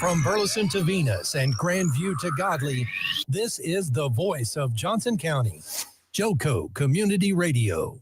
From Burleson to Venus and Grandview to Godley, this is the voice of Johnson County, JoCo Community Radio.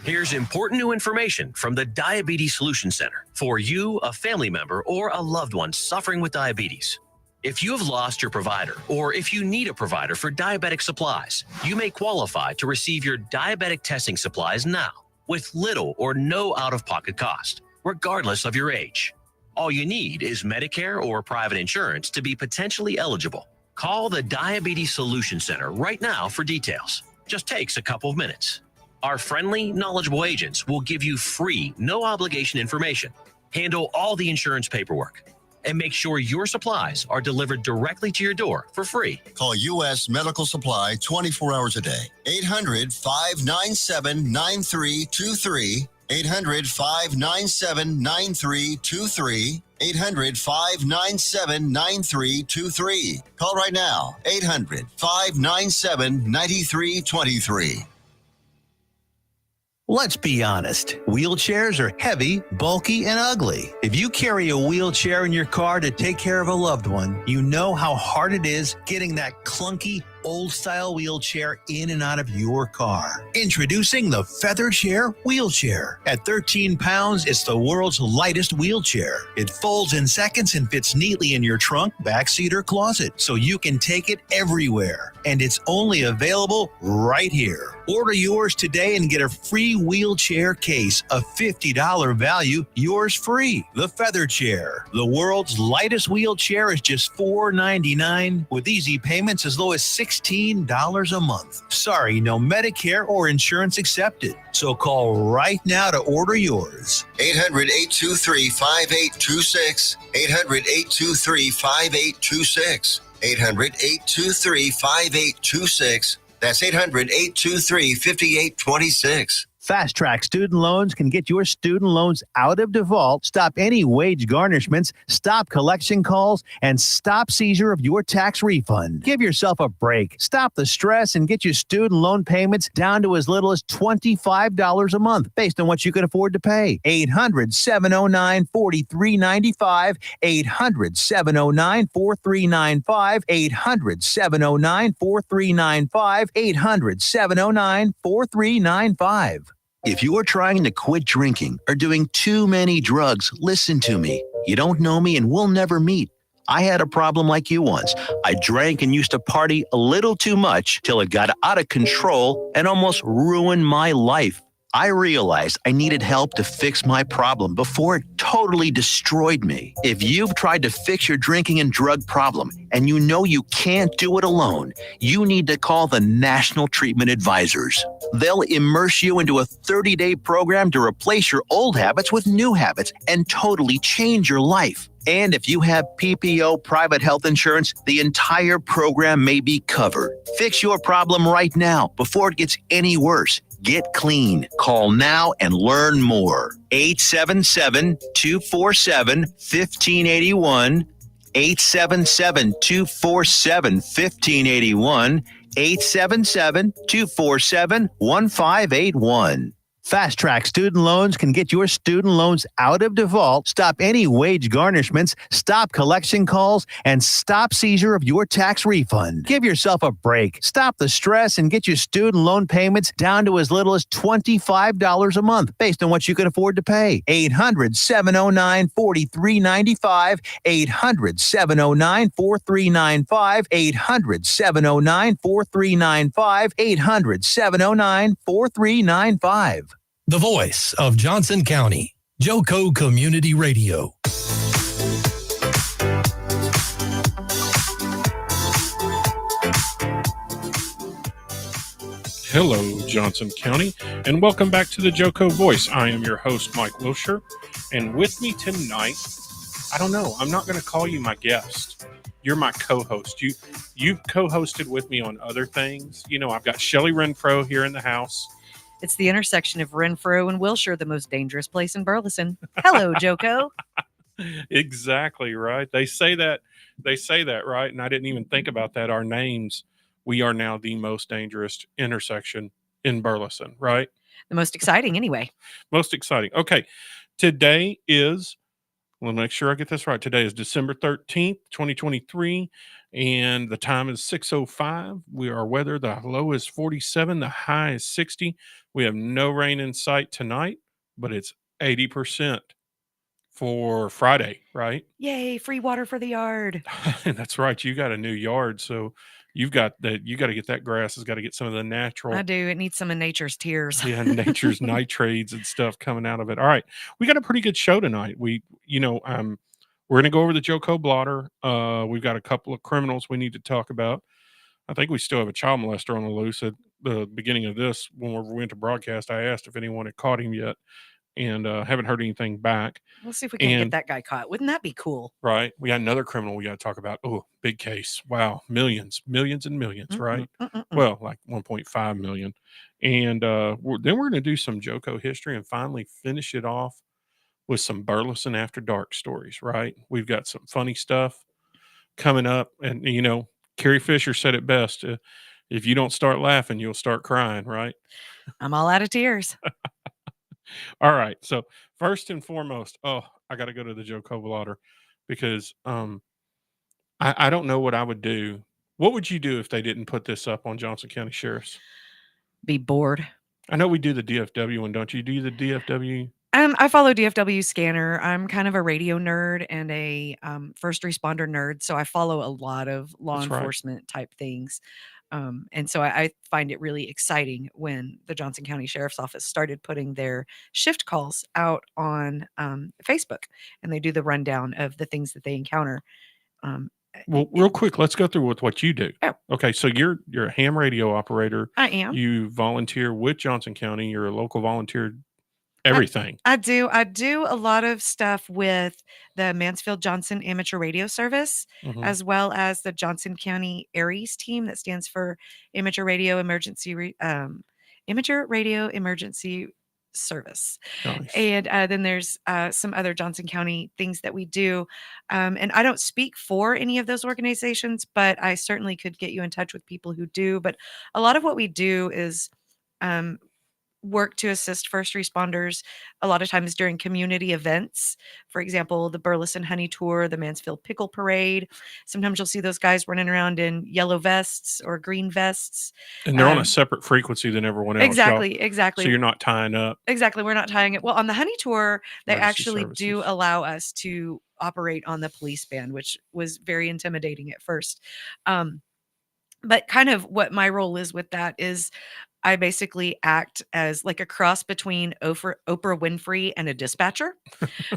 Here's important new information from the Diabetes Solution Center for you, a family member, or a loved one suffering with diabetes. If you have lost your provider, or if you need a provider for diabetic supplies, you may qualify to receive your diabetic testing supplies now with little or no out-of-pocket cost, regardless of your age. All you need is Medicare or private insurance to be potentially eligible. Call the Diabetes Solution Center right now for details. Just takes a couple of minutes. Our friendly, knowledgeable agents will give you free, no-obligation information, handle all the insurance paperwork, and make sure your supplies are delivered directly to your door for free. Call U.S. Medical Supply 24 hours a day. 800-597-9323. 800-597-9323. 800-597-9323. Call right now. 800-597-9323. Let's be honest. Wheelchairs are heavy, bulky, and ugly. If you carry a wheelchair in your car to take care of a loved one, you know how hard it is getting that clunky, old-style wheelchair in and out of your car. Introducing the Feather Chair Wheelchair. At 13 pounds, it's the world's lightest wheelchair. It folds in seconds and fits neatly in your trunk, backseat, or closet, so you can take it everywhere. And it's only available right here. Order yours today and get a free wheelchair case, a $50 value, yours free. The Feather Chair. The world's lightest wheelchair is just $4.99 with easy payments as low as $16 a month. Sorry, no Medicare or insurance accepted. So call right now to order yours. 800-823-5826. 800-823-5826. 800-823-5826. That's 800-823-5826. Fast Track Student Loans can get your student loans out of default, stop any wage garnishments, stop collection calls, and stop seizure of your tax refund. Give yourself a break. Stop the stress and get your student loan payments down to as little as $25 a month based on what you can afford to pay. 800-709-4395. 800-709-4395. 800-709-4395. 800-709-4395. If you're trying to quit drinking or doing too many drugs, listen to me. You don't know me and we'll never meet. I had a problem like you once. I drank and used to party a little too much till it got out of control and almost ruined my life. I realized I needed help to fix my problem before it totally destroyed me. If you've tried to fix your drinking and drug problem and you know you can't do it alone, you need to call the National Treatment Advisors. They'll immerse you into a 30-day program to replace your old habits with new habits and totally change your life. And if you have PPO private health insurance, the entire program may be covered. Fix your problem right now before it gets any worse. Get clean. Call now and learn more. 877-247-1581. 877-247-1581. 877-247-1581. Fast Track Student Loans can get your student loans out of default, stop any wage garnishments, stop collection calls, and stop seizure of your tax refund. Give yourself a break. Stop the stress and get your student loan payments down to as little as $25 a month based on what you can afford to pay. 800-709-4395. 800-709-4395. 800-709-4395. 800-709-4395. The voice of Johnson County, JoCo Community Radio. Hello, Johnson County, and welcome back to the JoCo Voice. I am your host, Mike Wilshire, and with me tonight, I don't know, I'm not going to call you my guest. You're my co-host. You've co-hosted with me on other things. You know, I've got Shelly Renfro here in the house. It's the intersection of Renfro and Wilshire, the most dangerous place in Burleson. Hello, JoCo. Exactly right. They say that, right? And I didn't even think about that. Our names, we are now the most dangerous intersection in Burleson, right? The most exciting, anyway. Most exciting. Okay. Today is We'll make sure I get this right. Today is December 13th, 2023, and the time is 6:05. Our weather, the low is 47, the high is 60. We have no rain in sight tonight, but it's 80% for Friday, right? Yay, free water for the yard. That's right. You got a new yard, so you got to get that grass has got to get some of the natural I do. It needs some of nature's tears. nature's nitrates and stuff coming out of it. All right. We got a pretty good show tonight. We're going to go over the JoCo blotter. We've got a couple of criminals we need to talk about. I think we still have a child molester on the loose. At the beginning of this, when we went to broadcast, I asked if anyone had caught him yet, and haven't heard anything back. We'll see if we can get that guy caught. Wouldn't that be cool? Right. We got another criminal we got to talk about. Oh, big case. Wow. Millions and millions, right? Well, like 1.5 million. And then we're going to do some JoCo history and finally finish it off with some Burleson After Dark stories, right? We've got some funny stuff coming up. And, Carrie Fisher said it best. If you don't start laughing, you'll start crying, right? I'm all out of tears. All right. So first and foremost, I got to go to the JoCo blotter because I don't know what I would do. What would you do if they didn't put this up on Johnson County Sheriff's? Be bored. I know we do the DFW one, don't you? Do the DFW? I follow DFW Scanner. I'm kind of a radio nerd and a first responder nerd, so I follow a lot of law enforcement type things. And so I find it really exciting when the Johnson County Sheriff's Office started putting their shift calls out on Facebook, and they do the rundown of the things that they encounter. Well, real quick, let's go through with what you do. Oh. Okay, so you're a ham radio operator. I am. You volunteer with Johnson County. You're a local volunteer. Everything. I do a lot of stuff with the Mansfield-Johnson Amateur Radio Service, as well as the Johnson County ARES team that stands for Amateur Radio Emergency Service. Nice. And then there's some other Johnson County things that we do. And I don't speak for any of those organizations, but I certainly could get you in touch with people who do. But a lot of what we do is work to assist first responders a lot of times during community events. For example, the Burleson Honey Tour, the Mansfield Pickle Parade. Sometimes you'll see those guys running around in yellow vests or green vests. And they're on a separate frequency than everyone else. Exactly. So you're not tying up. Exactly. We're not tying it. Well, on the Honey Tour, they Emergency actually services. do allow us to operate on the police band, which was very intimidating at first. But kind of what my role is with that is I basically act as like a cross between Oprah Winfrey and a dispatcher.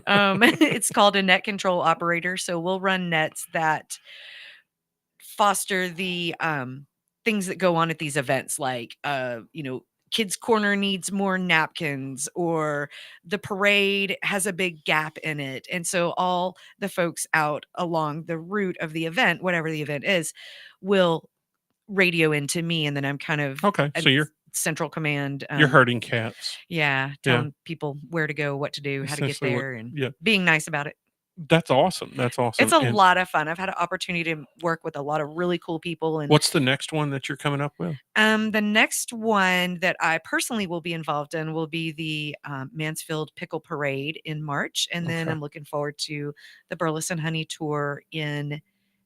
It's called a net control operator. So we'll run nets that foster the things that go on at these events, like, Kids Corner needs more napkins, or the parade has a big gap in it. And so all the folks out along the route of the event, whatever the event is, will radio into me, and then I'm kind of Okay. So you're central command. You're herding cats. Yeah, telling people where to go, what to do, how to get there, and being nice about it. That's awesome. That's awesome. It's a lot of fun. I've had an opportunity to work with a lot of really cool people. And what's the next one that you're coming up with? The next one that I personally will be involved in will be the Mansfield Pickle Parade in March, and then I'm looking forward to the Burleson Honey Tour in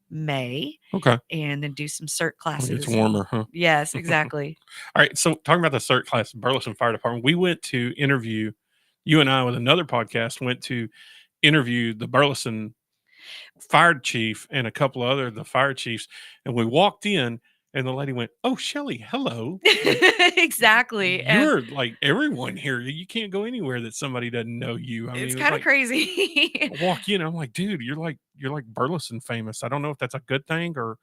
May. Okay. And then do some CERT classes. It's warmer, huh? Yes, exactly. All right. So talking about the CERT class, Burleson Fire Department, we went to interview, you and I with another podcast, went to interview the Burleson fire chief and a couple of the fire chiefs. And we walked in and the lady went, "Oh, Shelly, hello." Exactly. You're like everyone here. You can't go anywhere that somebody doesn't know you. I mean, it's kind of crazy. I walk in, I'm like, dude, you're like Burleson famous. I don't know if that's a good thing or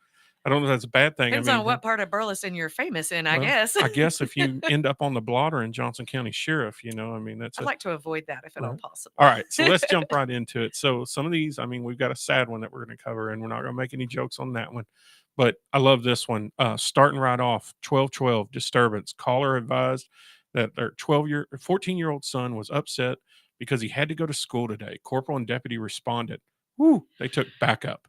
I don't know if that's a bad thing. Depends on what part of Burleson you're famous in, I guess. I guess if you end up on the blotter in Johnson County Sheriff, that's. I'd like to avoid that if at all possible. All right, so let's jump right into it. So some of these, we've got a sad one that we're going to cover, and we're not going to make any jokes on that one. But I love this one. Starting right off, 1212 disturbance. Caller advised that their 14-year-old son was upset because he had to go to school today. Corporal and deputy responded. Woo! They took backup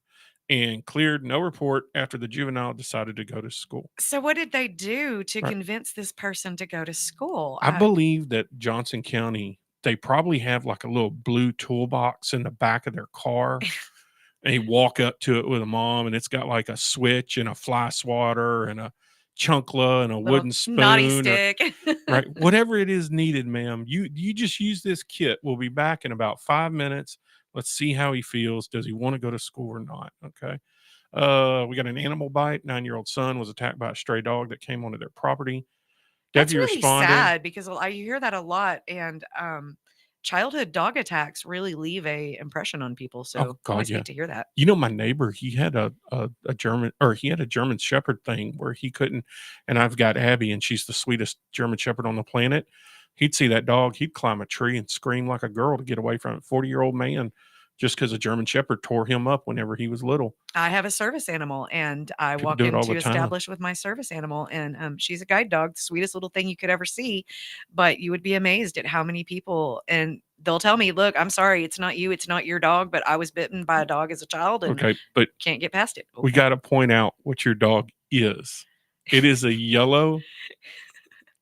and cleared no report after the juvenile decided to go to school. So what did they do to convince this person to go to school? I believe that Johnson County they probably have like a little blue toolbox in the back of their car. And you walk up to it with a mom, and it's got like a switch and a fly swatter and a chunkla and a Little wooden naughty spoon, stick. right? Whatever it is needed, ma'am. You just use this kit. We'll be back in about 5 minutes. Let's see how he feels. Does he want to go to school or not? Okay. We got an animal bite. 9-year-old son was attacked by a stray dog that came onto their property. That's Deputy really responded. sad because I hear that a lot, and childhood dog attacks really leave a impression on people. So Oh, God, always yeah. hate to hear that. You know, my neighbor, he had a German Shepherd thing where he couldn't, and I've got Abby, and she's the sweetest German Shepherd on the planet. He'd see that dog, he'd climb a tree and scream like a girl to get away from it. 40-year-old man, just because a German Shepherd tore him up whenever he was little. I have a service animal, and I People walk do it all into the time. establish with my service animal, and she's a guide dog, the sweetest little thing you could ever see. But you would be amazed at how many people, and they'll tell me, "Look, I'm sorry, it's not you, it's not your dog, but I was bitten by a dog as a child and Okay, but can't get past it." we Okay. got to point out what your dog is. It is a yellow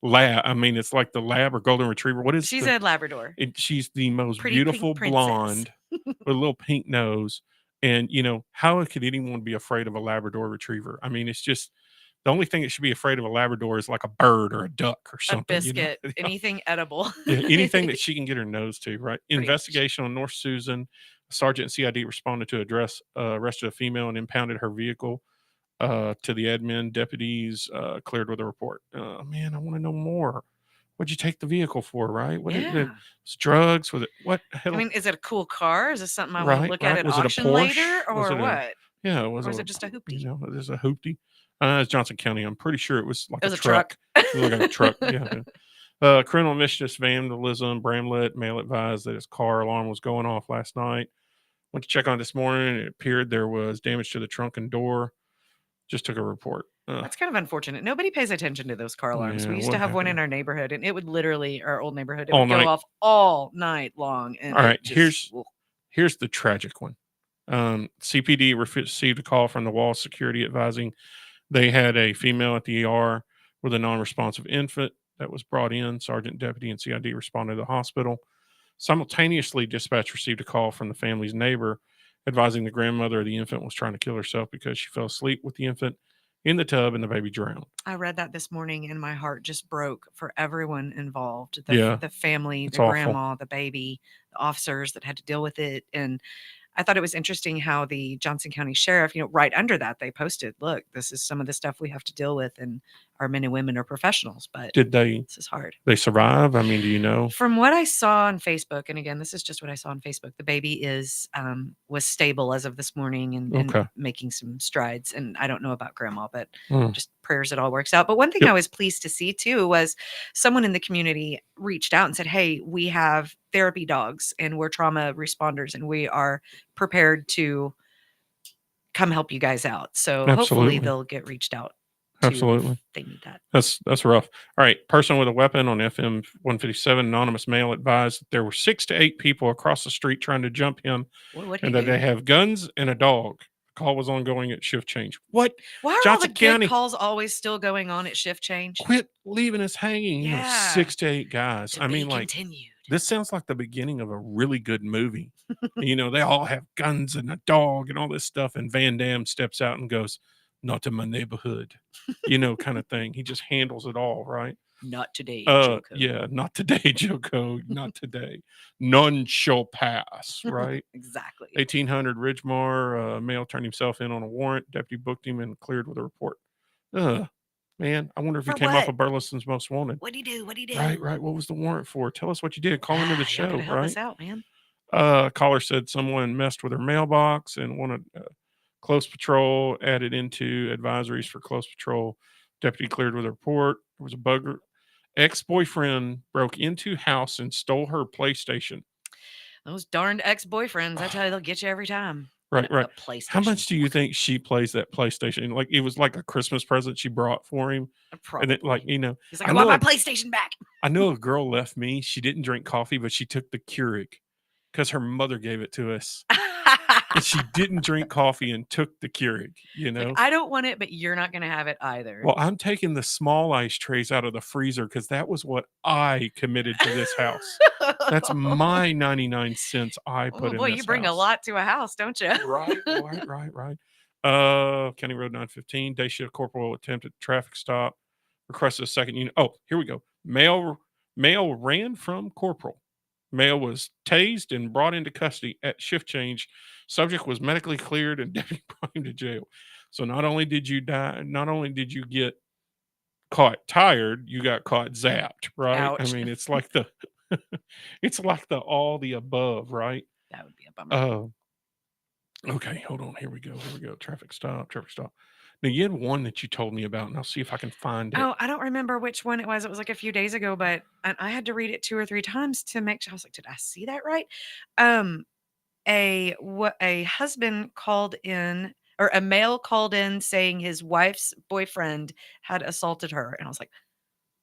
lab. I mean, it's like the lab or golden retriever. What is She's a Labrador. she's the most Pretty pink beautiful princess. blonde with a little pink nose. And, how could anyone be afraid of a Labrador retriever? I mean, it's just the only thing that should be afraid of a Labrador is like a bird or a duck or A something. biscuit, anything edible. Yeah, anything that she can get her nose to, right? Pretty much. Investigation on North Susan. Sergeant and CID responded to arrested a female and impounded her vehicle to the admin. Deputies cleared with a report. Man, I want to know more. What'd you take the vehicle for, right? What Yeah. it's drugs? Was it what the I hell? mean, is it a cool car? Is this something I want to Right, look right. at at Was it a auction Porsche? later, Was or it a- what? Yeah, it was Or is it just a hoopty? It was a hoopty. It's Johnson County. I'm pretty sure it was like It was a a truck. It was like a truck. Yeah. Criminal mischief vandalism. Bramlett male advised that his car alarm was going off last night. Went to check on it this morning. It appeared there was damage to the trunk and door. Just took a report. That's kind of unfortunate. Nobody pays attention to those car alarms. Yeah, We used what to have one in happened? our neighborhood, and it would literally, our old neighborhood, it All would go night. off all night long. And All right, it just, ugh. here's the tragic one. CPD received a call from the Wall Security advising they had a female at the ER with a non-responsive infant that was brought in. Sergeant, deputy, and CID responded to the hospital. Simultaneously, dispatch received a call from the family's neighbor advising the grandmother of the infant was trying to kill herself because she fell asleep with the infant in the tub and the baby drowned. I read that this morning, and my heart just broke for everyone involved. Yeah, The family, it's the awful. grandma, the baby, the officers that had to deal with it. And I thought it was interesting how the Johnson County Sheriff, right under that, they posted, "Look, this is some of the stuff we have to deal with, and our men and women are professionals, but Did they this is hard." survive? I mean, do you know? From what I saw on Facebook, and again, this is just what I saw on Facebook, the baby was stable as of this morning and Okay. making some strides. And I don't know about grandma, but Hmm. just prayers it all works out. But one thing Yep. I was pleased to see too was someone in the community reached out and said, "Hey, we have therapy dogs and we're trauma responders, and we are prepared to come help you guys out." So hopefully Absolutely. they'll get reached out to Absolutely. if they need that. That's rough. All right. Person with a weapon on FM 157, anonymous male advised that there were 6 to 8 people across the street trying to jump him What would he and that do? they have guns and a dog. The call was ongoing at shift change. What? Why are all the Johnson good County- calls always still going on at shift change? Quit leaving us hanging. Yeah. 6 to 8 guys. To I be mean, like, continued. this sounds like the beginning of a really good movie. They all have guns and a dog and all this stuff. And Van Damme steps out and goes, "Not in my neighborhood," kind of thing. He just handles it all, right? Not today, JoCo. Yeah, not today, JoCo. Not today. None shall pass, right? Exactly. 1800 Ridgemar, male turned himself in on a warrant. Deputy booked him and cleared with a report. Man, I wonder if he For came off what? of Burleson's Most Wanted. What'd he do? What'd he do? Right. What was the warrant for? Tell us what you did. Call into the Y'all show, gotta help right? us out, man. Caller said someone messed with her mailbox and wanted close patrol added into advisories for close patrol. Deputy cleared with a report. There was a bugger. Ex-boyfriend broke into house and stole her PlayStation. Those darned ex-boyfriends, I tell you, they'll get you every time. Right. The PlayStation. How much do you think she plays that PlayStation? Like, it was like a Christmas present she brought for him. Probably. And it, like, He's like, "I want my PlayStation back." I know a girl left me. She didn't drink coffee, but she took the Keurig because her mother gave it to us. and she didn't drink coffee and took the Keurig, you Like, know? I don't want it, but you're not going to have it either. Well, I'm taking the small ice trays out of the freezer because that was what I committed to this house. That's my 99 cents I Oh, put in boy, this you bring a house. lot to a house, don't you? Right. County Road 915, day shift corporal attempted traffic stop, requested a second unit. Oh, here we go. Male ran from corporal. Male was tased and brought into custody at shift change. Subject was medically cleared and deputy brought him to jail. So not only did you die, not only did you get caught tired, you got caught zapped, right? I Ouch. mean, it's like the it's like the all the above, right? That would be a bummer. Uh okay, hold on. Here we go. Traffic stop. Now you had one that you told me about, and I'll see if I can find it. Oh, I don't remember which one it was. It was like a few days ago, but I had to read it 2 or 3 times to make sure. I was like, did I see that right? Um, a husband called in, or a male called in saying his wife's boyfriend had assaulted her, and I was like,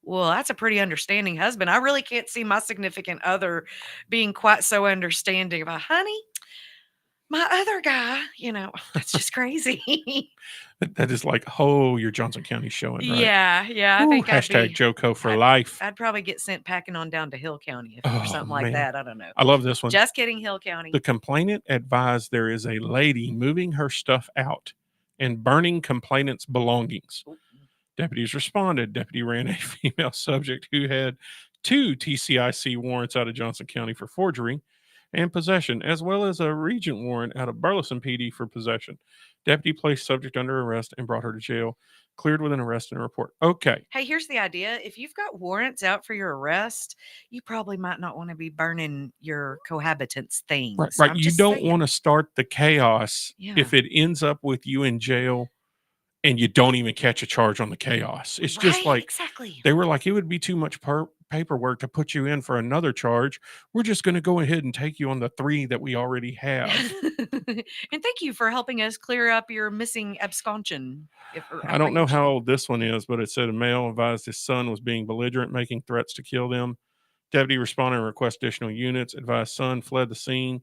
well, that's a pretty understanding husband. I really can't see my significant other being quite so understanding about, honey, my other guy, that's just crazy. That is like, oh, your Johnson County showing, right? Yeah, I Ooh, think hashtag JoCo for I'd- life. I'd probably get sent packing on down to Hill County if it were Oh, something like man. that. I don't know. I love this one. Just kidding, Hill County. The complainant advised there is a lady moving her stuff out and burning complainant's belongings. Deputies responded. Deputy ran a female subject who had 2 TCIC warrants out of Johnson County for forgery and possession, as well as a Regent warrant out of Burleson PD for possession. Deputy placed subject under arrest and brought her to jail, cleared with an arrest and a report. Okay. Hey, here's the idea. If you've got warrants out for your arrest, you probably might not want to be burning your cohabitants' things. Right. I'm You just don't saying. want to start the chaos Yeah. if it ends up with you in jail and you don't even catch a charge on the chaos. It's just Right, like exactly. they were like, it would be too much paperwork to put you in for another charge. We're just going to go ahead and take you on the 3 that we already have. And thank you for helping us clear up your missing absconsion. I don't know how old this one is, but it said a male advised his son was being belligerent, making threats to kill them. Deputy responded and requested additional units. Advised son fled the scene.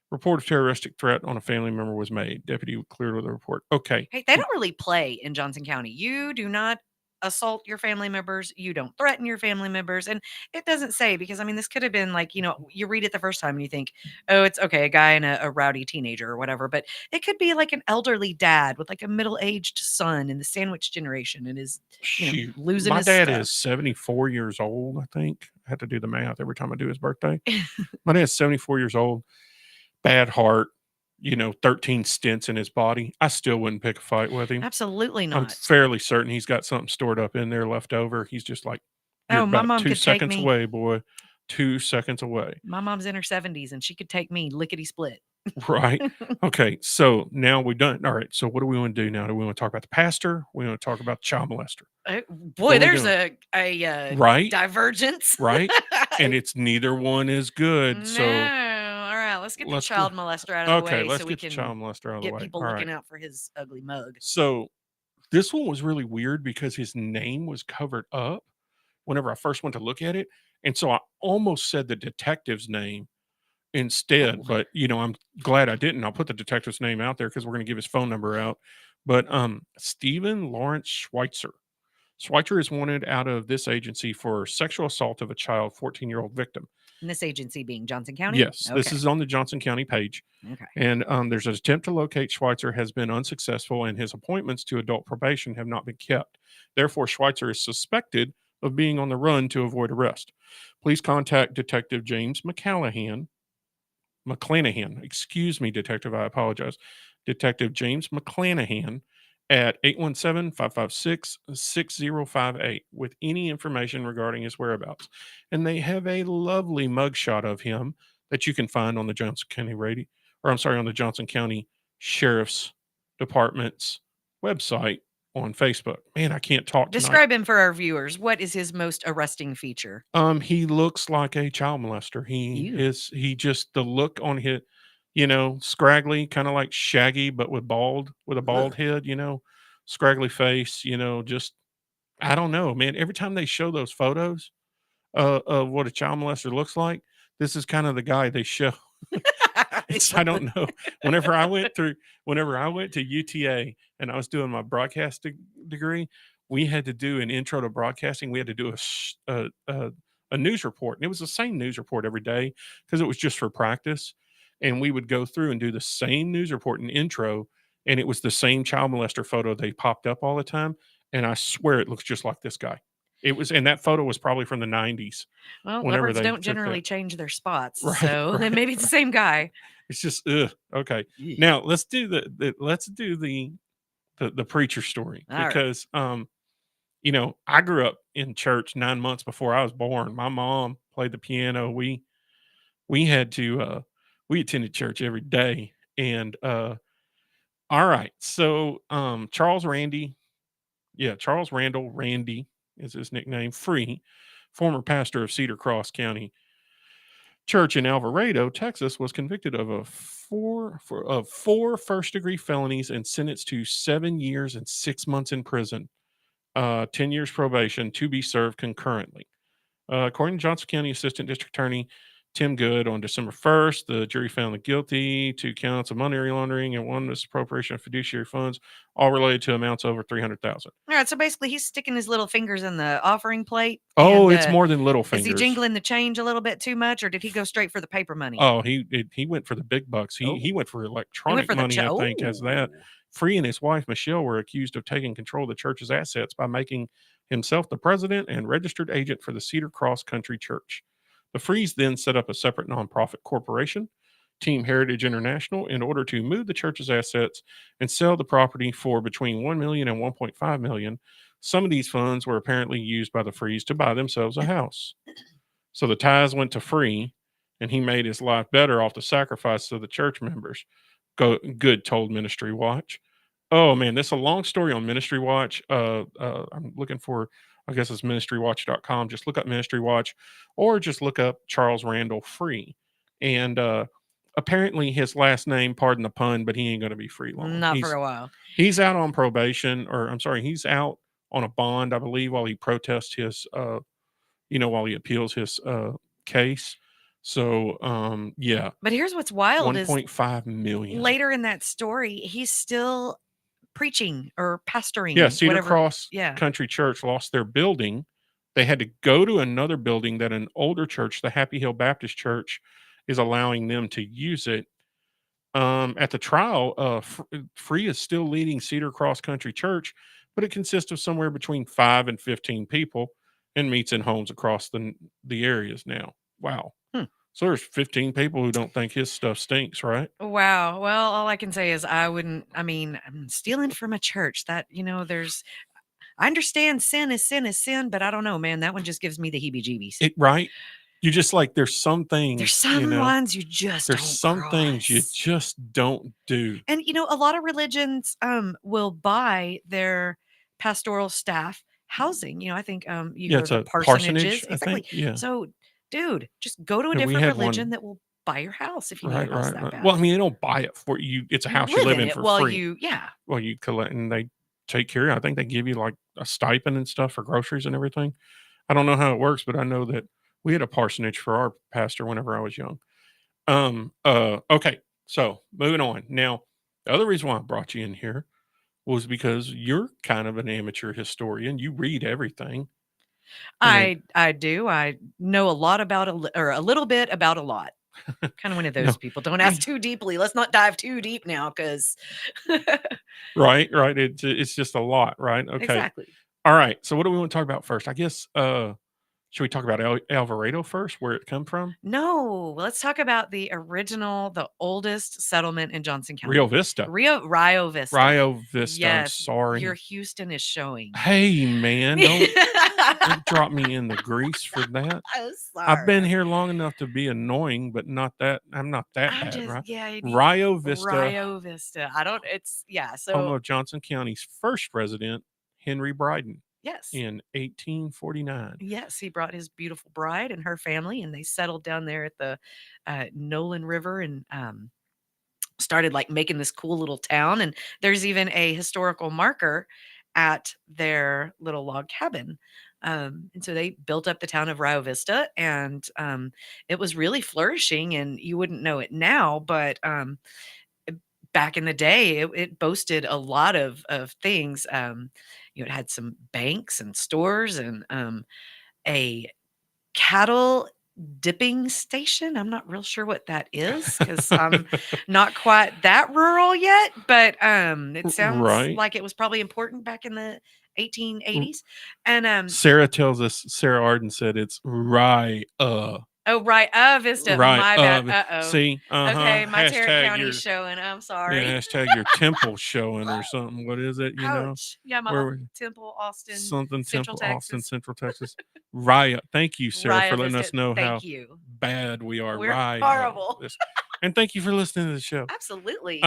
Report of terroristic threat on a family member was made. Deputy cleared with a report. Okay. Hey, they don't really play in Johnson County. You do not assault your family members. You don't threaten your family members. And it doesn't say, because I mean, this could have been like, you read it the first time and you think, oh, it's okay, a guy and a rowdy teenager or whatever. But it could be like an elderly dad with like a middle-aged son in the sandwich generation and is Shoot. losing My his dad stuff. is 74 years old, I think. I have to do the math every time I do his birthday. My dad's 74 years old, bad heart, 13 stents in his body. I still wouldn't pick a fight with him. Absolutely I'm not. fairly certain he's got something stored up in there left over. He's just like, you're Oh, my about mom 2 could take seconds me. away, boy. 2 seconds away. My mom's in her 70s and she could take me lickety split. Right. Okay. So now we've done. All right. So what do we want to do now? Do we want to talk about the pastor? We want to talk about the child molester. Boy, we there's doing? a Right. divergence. Right. And it's neither one is good. No. So All right, let's get the let's child go- molester out of the okay, way let's so we get the can child molester out of the get way. people All looking right. out for his ugly mug. So this one was really weird because his name was covered up whenever I first went to look at it. And so I almost said the detective's name instead, but I'm glad I didn't. I'll put the detective's name out there because we're going to give his phone number out. But Stephen Lawrence Schweitzer. Schweitzer is wanted out of this agency for sexual assault of a child, 14-year-old victim. And this agency being Johnson County? Yes, this Okay. is on the Johnson County page. Okay. And there's an attempt to locate Schweitzer has been unsuccessful, and his appointments to adult probation have not been kept. Therefore, Schweitzer is suspected of being on the run to avoid arrest. Please contact Detective James McClanahan. Excuse me, Detective, I apologize. Detective James McClanahan at 817-556-6058 with any information regarding his whereabouts. And they have a lovely mugshot of him that you can find on the Johnson County on the Johnson County Sheriff's Department's website on Facebook. Man, I can't talk tonight. Describe him for our viewers. What is his most arresting feature? He looks like a child molester. He just the look on his, scraggly, kind of like Shaggy, but with a bald head, scraggly face, just, I don't know, man. Every time they show those photos of what a child molester looks like, this is kind of the guy they show. I don't know. Whenever I went to UTA and I was doing my broadcasting degree, we had to do an intro to broadcasting. We had to do a news report, and it was the same news report every day because it was just for practice. And we would go through and do the same news report and intro, and it was the same child molester photo they popped up all the time. And I swear it looks just like this guy. It was, and that photo was probably from the 90s. Well, Whenever leopards they don't took generally that. change their spots, Right, so then right. maybe it's the same guy. It's just okay. Yeesh. Now let's do the preacher story All right. because I grew up in church 9 months before I was born. My mom played the piano. We had to we attended church every day. And all right, so Charles Randall Randy is his nickname, Free, former pastor of Cedar Cross County Church in Alvarado, Texas, was convicted of four first-degree felonies and sentenced to 7 years and 6 months in prison, 10 years probation to be served concurrently. According to Johnson County Assistant District Attorney Tim Good, on December 1st, the jury found him guilty 2 counts of money laundering and 1 misappropriation of fiduciary funds, all related to amounts over $300,000. All right, so basically he's sticking his little fingers in the offering plate. Oh, and, it's more than little Is fingers. he jingling the change a little bit too much, or did he go straight for the paper money? Oh, he went for the big bucks. He went for electronic for the money, I think, as that. Free and his wife, Michelle, were accused of taking control of the church's assets by making himself the president and registered agent for the Cedar Cross Country Church. The Frees then set up a separate nonprofit corporation, Team Heritage International, in order to move the church's assets and sell the property for between $1 million and $1.5 million. Some of these funds were apparently used by the Frees to buy themselves a house. So the tithes went to Free, and he made his life better off the sacrifice of the church members. Good told Ministry Watch. Oh man, this is a long story on Ministry Watch. I'm looking for, I guess it's ministrywatch.com. Just look up Ministry Watch, or just look up Charles Randall Free. And apparently his last name, pardon the pun, but he ain't going to be free long. Not for a while. He's out on probation, or I'm sorry, he's out on a bond, I believe, while he protests his, while he appeals his case. So, yeah. But here's what's wild is 1.5 million. later in that story, he's still preaching or pastoring. Yeah, Cedar whatever. Cross Country Church lost their building. They had to go to another building that an older church, the Happy Hill Baptist Church, is allowing them to use it. At the trial, Free is still leading Cedar Cross Country Church, but it consists of somewhere between 5 and 15 people and meets in homes across the areas now. Wow. So there's 15 people who don't think his stuff stinks, right? Wow. Well, all I can say is I'm stealing from a church that, I understand sin is sin, but I don't know, man. That one just gives me the heebie-jeebies. Right? You just there's some things. There's some ones you just don't There's some things you just don't do. And, a lot of religions will buy their pastoral staff housing. I think you go it's to a parsonages. parsonage, I Exactly. think. Yeah. So, dude, just go to a Yeah, we different had religion one- that will buy your house if you need Right, a house right, that right. bad. Well, I mean, they don't buy it for you. It's a house you live in for free. Well, you collect and they take care of it. I think they give you like a stipend and stuff for groceries and everything. I don't know how it works, but I know that we had a parsonage for our pastor whenever I was young. Okay. So moving on. Now, the other reason why I brought you in here was because you're kind of an amateur historian. You read everything. I do. I know a lot about a little bit about a lot. Kind of one of those people. Don't ask too deeply. Let's not dive too deep now, because right. It's just a lot, right? Okay. Exactly. All right. So what do we want to talk about first? I guess should we talk about Alvarado first, where it come from? No, let's talk about the oldest settlement in Johnson County. Rio Vista. Rio Vista. Rio Vista. Yes, I'm sorry. your Houston is showing. Hey man, don't drop me in the grease for that. I'm sorry. I've been here long enough to be annoying, but not that. I'm not that bad, right? Yeah. Rio Vista. Rio Vista. So home of Johnson County's first resident, Henry Bryden. Yes. In 1849. Yes, he brought his beautiful bride and her family, and they settled down there at the Nolan River and started making this cool little town. And there's even a historical marker at their little log cabin And so they built up the town of Rio Vista, and it was really flourishing. And you wouldn't know it now, but back in the day, it boasted a lot of things. It had some banks and stores and a cattle dipping station. I'm not real sure what that is because I'm not quite that rural yet, but it sounds Right. like it was probably important back in the 1880s. And Sarah tells us, Sarah Arden said it's right. oh, right, Vista. Right. My bad. Uh-oh. See, Okay, my Tarrant hashtag County's your, showing. I'm yeah, sorry. hashtag your temple showing or something. What is it? You know, Ouch. Yeah, my where Temple, Austin, something Central temple, Austin, Texas. Central Texas. Right. Thank you, Sarah, Rio for letting Vista. us know how Thank you. bad we are. We're Right. horrible. And thank you for listening to the show. Absolutely.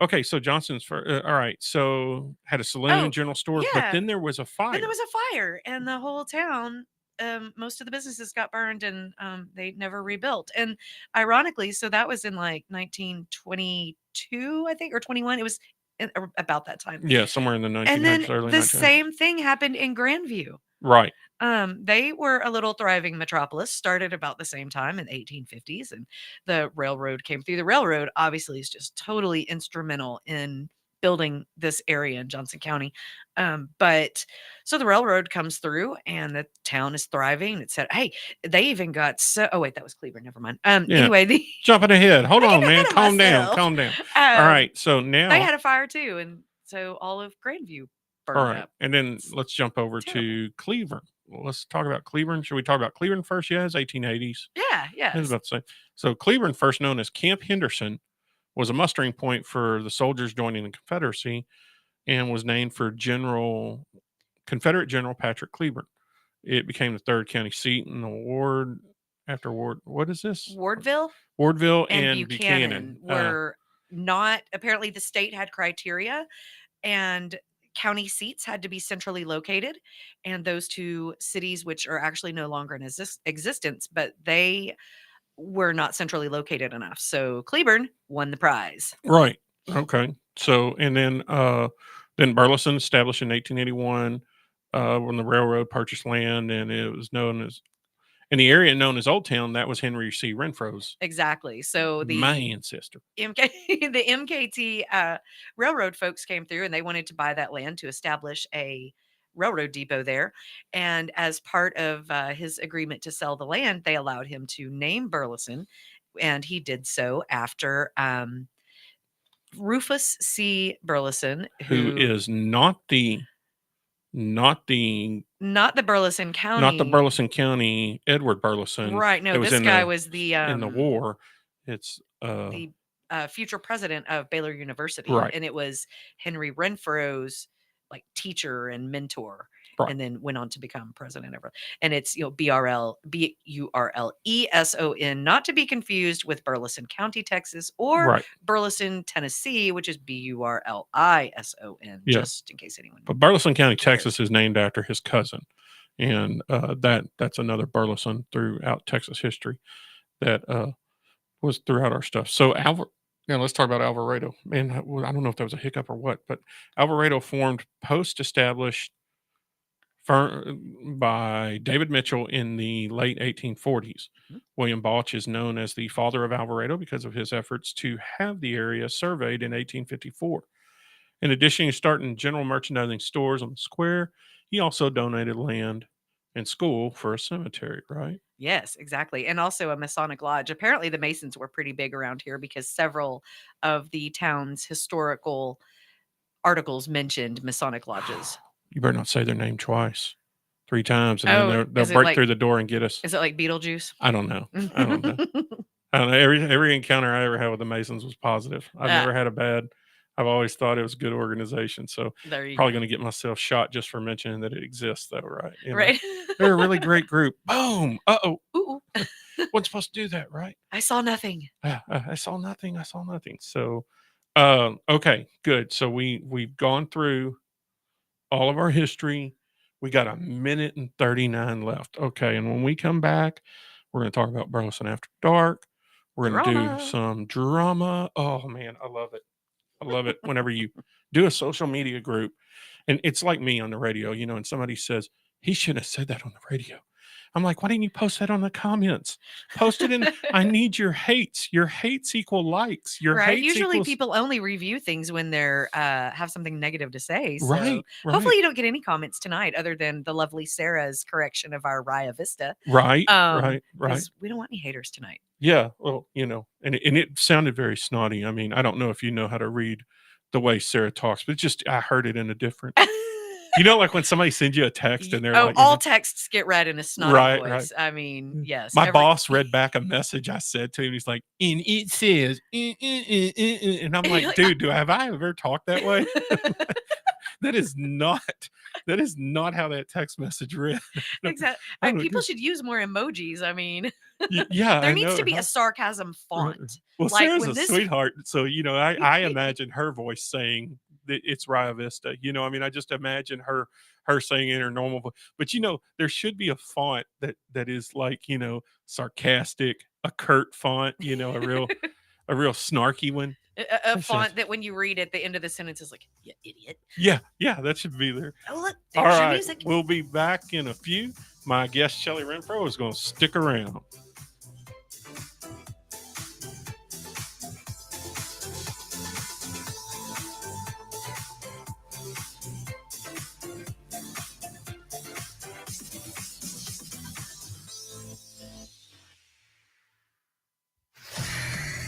Okay, so Johnson's for all right. So had a saloon, Oh, general store, but yeah. then there was a fire. Then there was a fire, and the whole town, most of the businesses got burned, and they never rebuilt. And ironically, so that was in like 1922, I think, or 21. It was about that time. Yeah, somewhere in the 1900s, And then early the 1900s. same thing happened in Grandview. Right. They were a little thriving metropolis, started about the same time in the 1850s, and the railroad came through. The railroad obviously is just totally instrumental in building this area in Johnson County. But so the railroad comes through and the town is thriving. It said, hey, they even got oh wait, that was Cleveland. Never mind. Yeah. Anyway, Jumping ahead. Hold on, Getting man. ahead of Calm down. myself. Calm down. All right. So now they had a fire too, and so all of Grandview burned all right. up. And then let's jump over to Cleveland. Well, let's talk about Cleveland. Should we talk about Cleveland first? Yeah, it's 1880s. Yeah, I yeah. was about to say. So Cleveland, first known as Camp Henderson, was a mustering point for the soldiers joining the Confederacy and was named for Confederate General Patrick Cleburne. It became the third county seat in the ward after Ward. What is this? Wardville and Buchanan were not, apparently the state had criteria, and county seats had to be centrally located, and those two cities, which are actually no longer in existence, but they were not centrally located enough. So Cleburne won the prize. Right. Okay. So and then Burleson, established in 1881, when the railroad purchased land, and it was known as in the area known as Old Town. That was Henry C. Renfro's Exactly. So my ancestor. the MKT railroad folks came through, and they wanted to buy that land to establish a railroad depot there. And as part of his agreement to sell the land, they allowed him to name Burleson, and he did so after Rufus C. Burleson, who is not the Burleson County, not the Burleson County Edward Burleson. Right. No, this guy was the in the war. It's the future president of Baylor University, right. And it was Henry Renfro's like teacher and mentor, right. And then went on to become president of. And it's Burleson, not to be confused with Burleson County, Texas, or right. Burleson, Tennessee, which is Burlison. Yeah. Just in case anyone. But Burleson County, Texas, is named after his cousin, and that's another Burleson throughout Texas history that was throughout our stuff. So let's talk about Alvarado. Man, I don't know if that was a hiccup or what, but Alvarado formed post-established by David Mitchell in the late 1840s. Mm-hmm. William Balch is known as the father of Alvarado because of his efforts to have the area surveyed in 1854. In addition to starting general merchandising stores on the square, he also donated land and school for a cemetery, right? Yes, exactly. And also a Masonic lodge. Apparently the Masons were pretty big around here because several of the town's historical articles mentioned Masonic lodges. You better not say their name twice, 3 times, and then they'll break through the door and get us. Is it like Beetlejuice? I don't know. I don't know. Every encounter I ever had with the Masons was positive. I've never had a bad. I've always thought it was a good organization. So probably going to get myself shot just for mentioning that it exists, though, right? Right. They're a really great group. Boom. Uh-oh. Ooh. Wasn't supposed to do that, right? I saw nothing. I saw nothing. So, okay, good. So we've gone through all of our history. We got 1:39 left. Okay, and when we come back, we're going to talk about Burleson After Dark. We're going to do some drama. Oh, man, I love it. I love it whenever you do a social media group. And it's like me on the radio, and somebody says, he shouldn't have said that on the radio. I'm like, why didn't you post that on the comments? Post it in. I need your hates. Your hates equal likes. Your Right. hates Usually equals, people only review things when they're have something negative to say. So right. hopefully you don't get any comments tonight other than the lovely Sarah's correction of our Raya Vista. Right. Right. Right. Because we don't want any haters tonight. Yeah. Well, and it sounded very snotty. I mean, I don't know if you know how to read the way Sarah talks, but I heard it in a different. Like when somebody sends you a text and they're like, all texts get read in a snotty voice. Right. I mean, yes. My boss read back a message I said to him. He's like, and it says, and I'm like, dude, have I ever talked that way? That is not how that text message read. Exactly. People should use more emojis. I mean, yeah, there needs to be a sarcasm font. Well, Sarah's a sweetheart, so I imagine her voice saying that it's Raya Vista. I mean, I just imagine her saying in her normal voice. But there should be a font that is like sarcastic, a curt font. A real snarky one. A font that when you read at the end of the sentence is like, "You idiot." Yeah, that should be there. Oh, look, All there's your right, music. we'll be back in a few. My guest Shelly Renfro is going to stick around.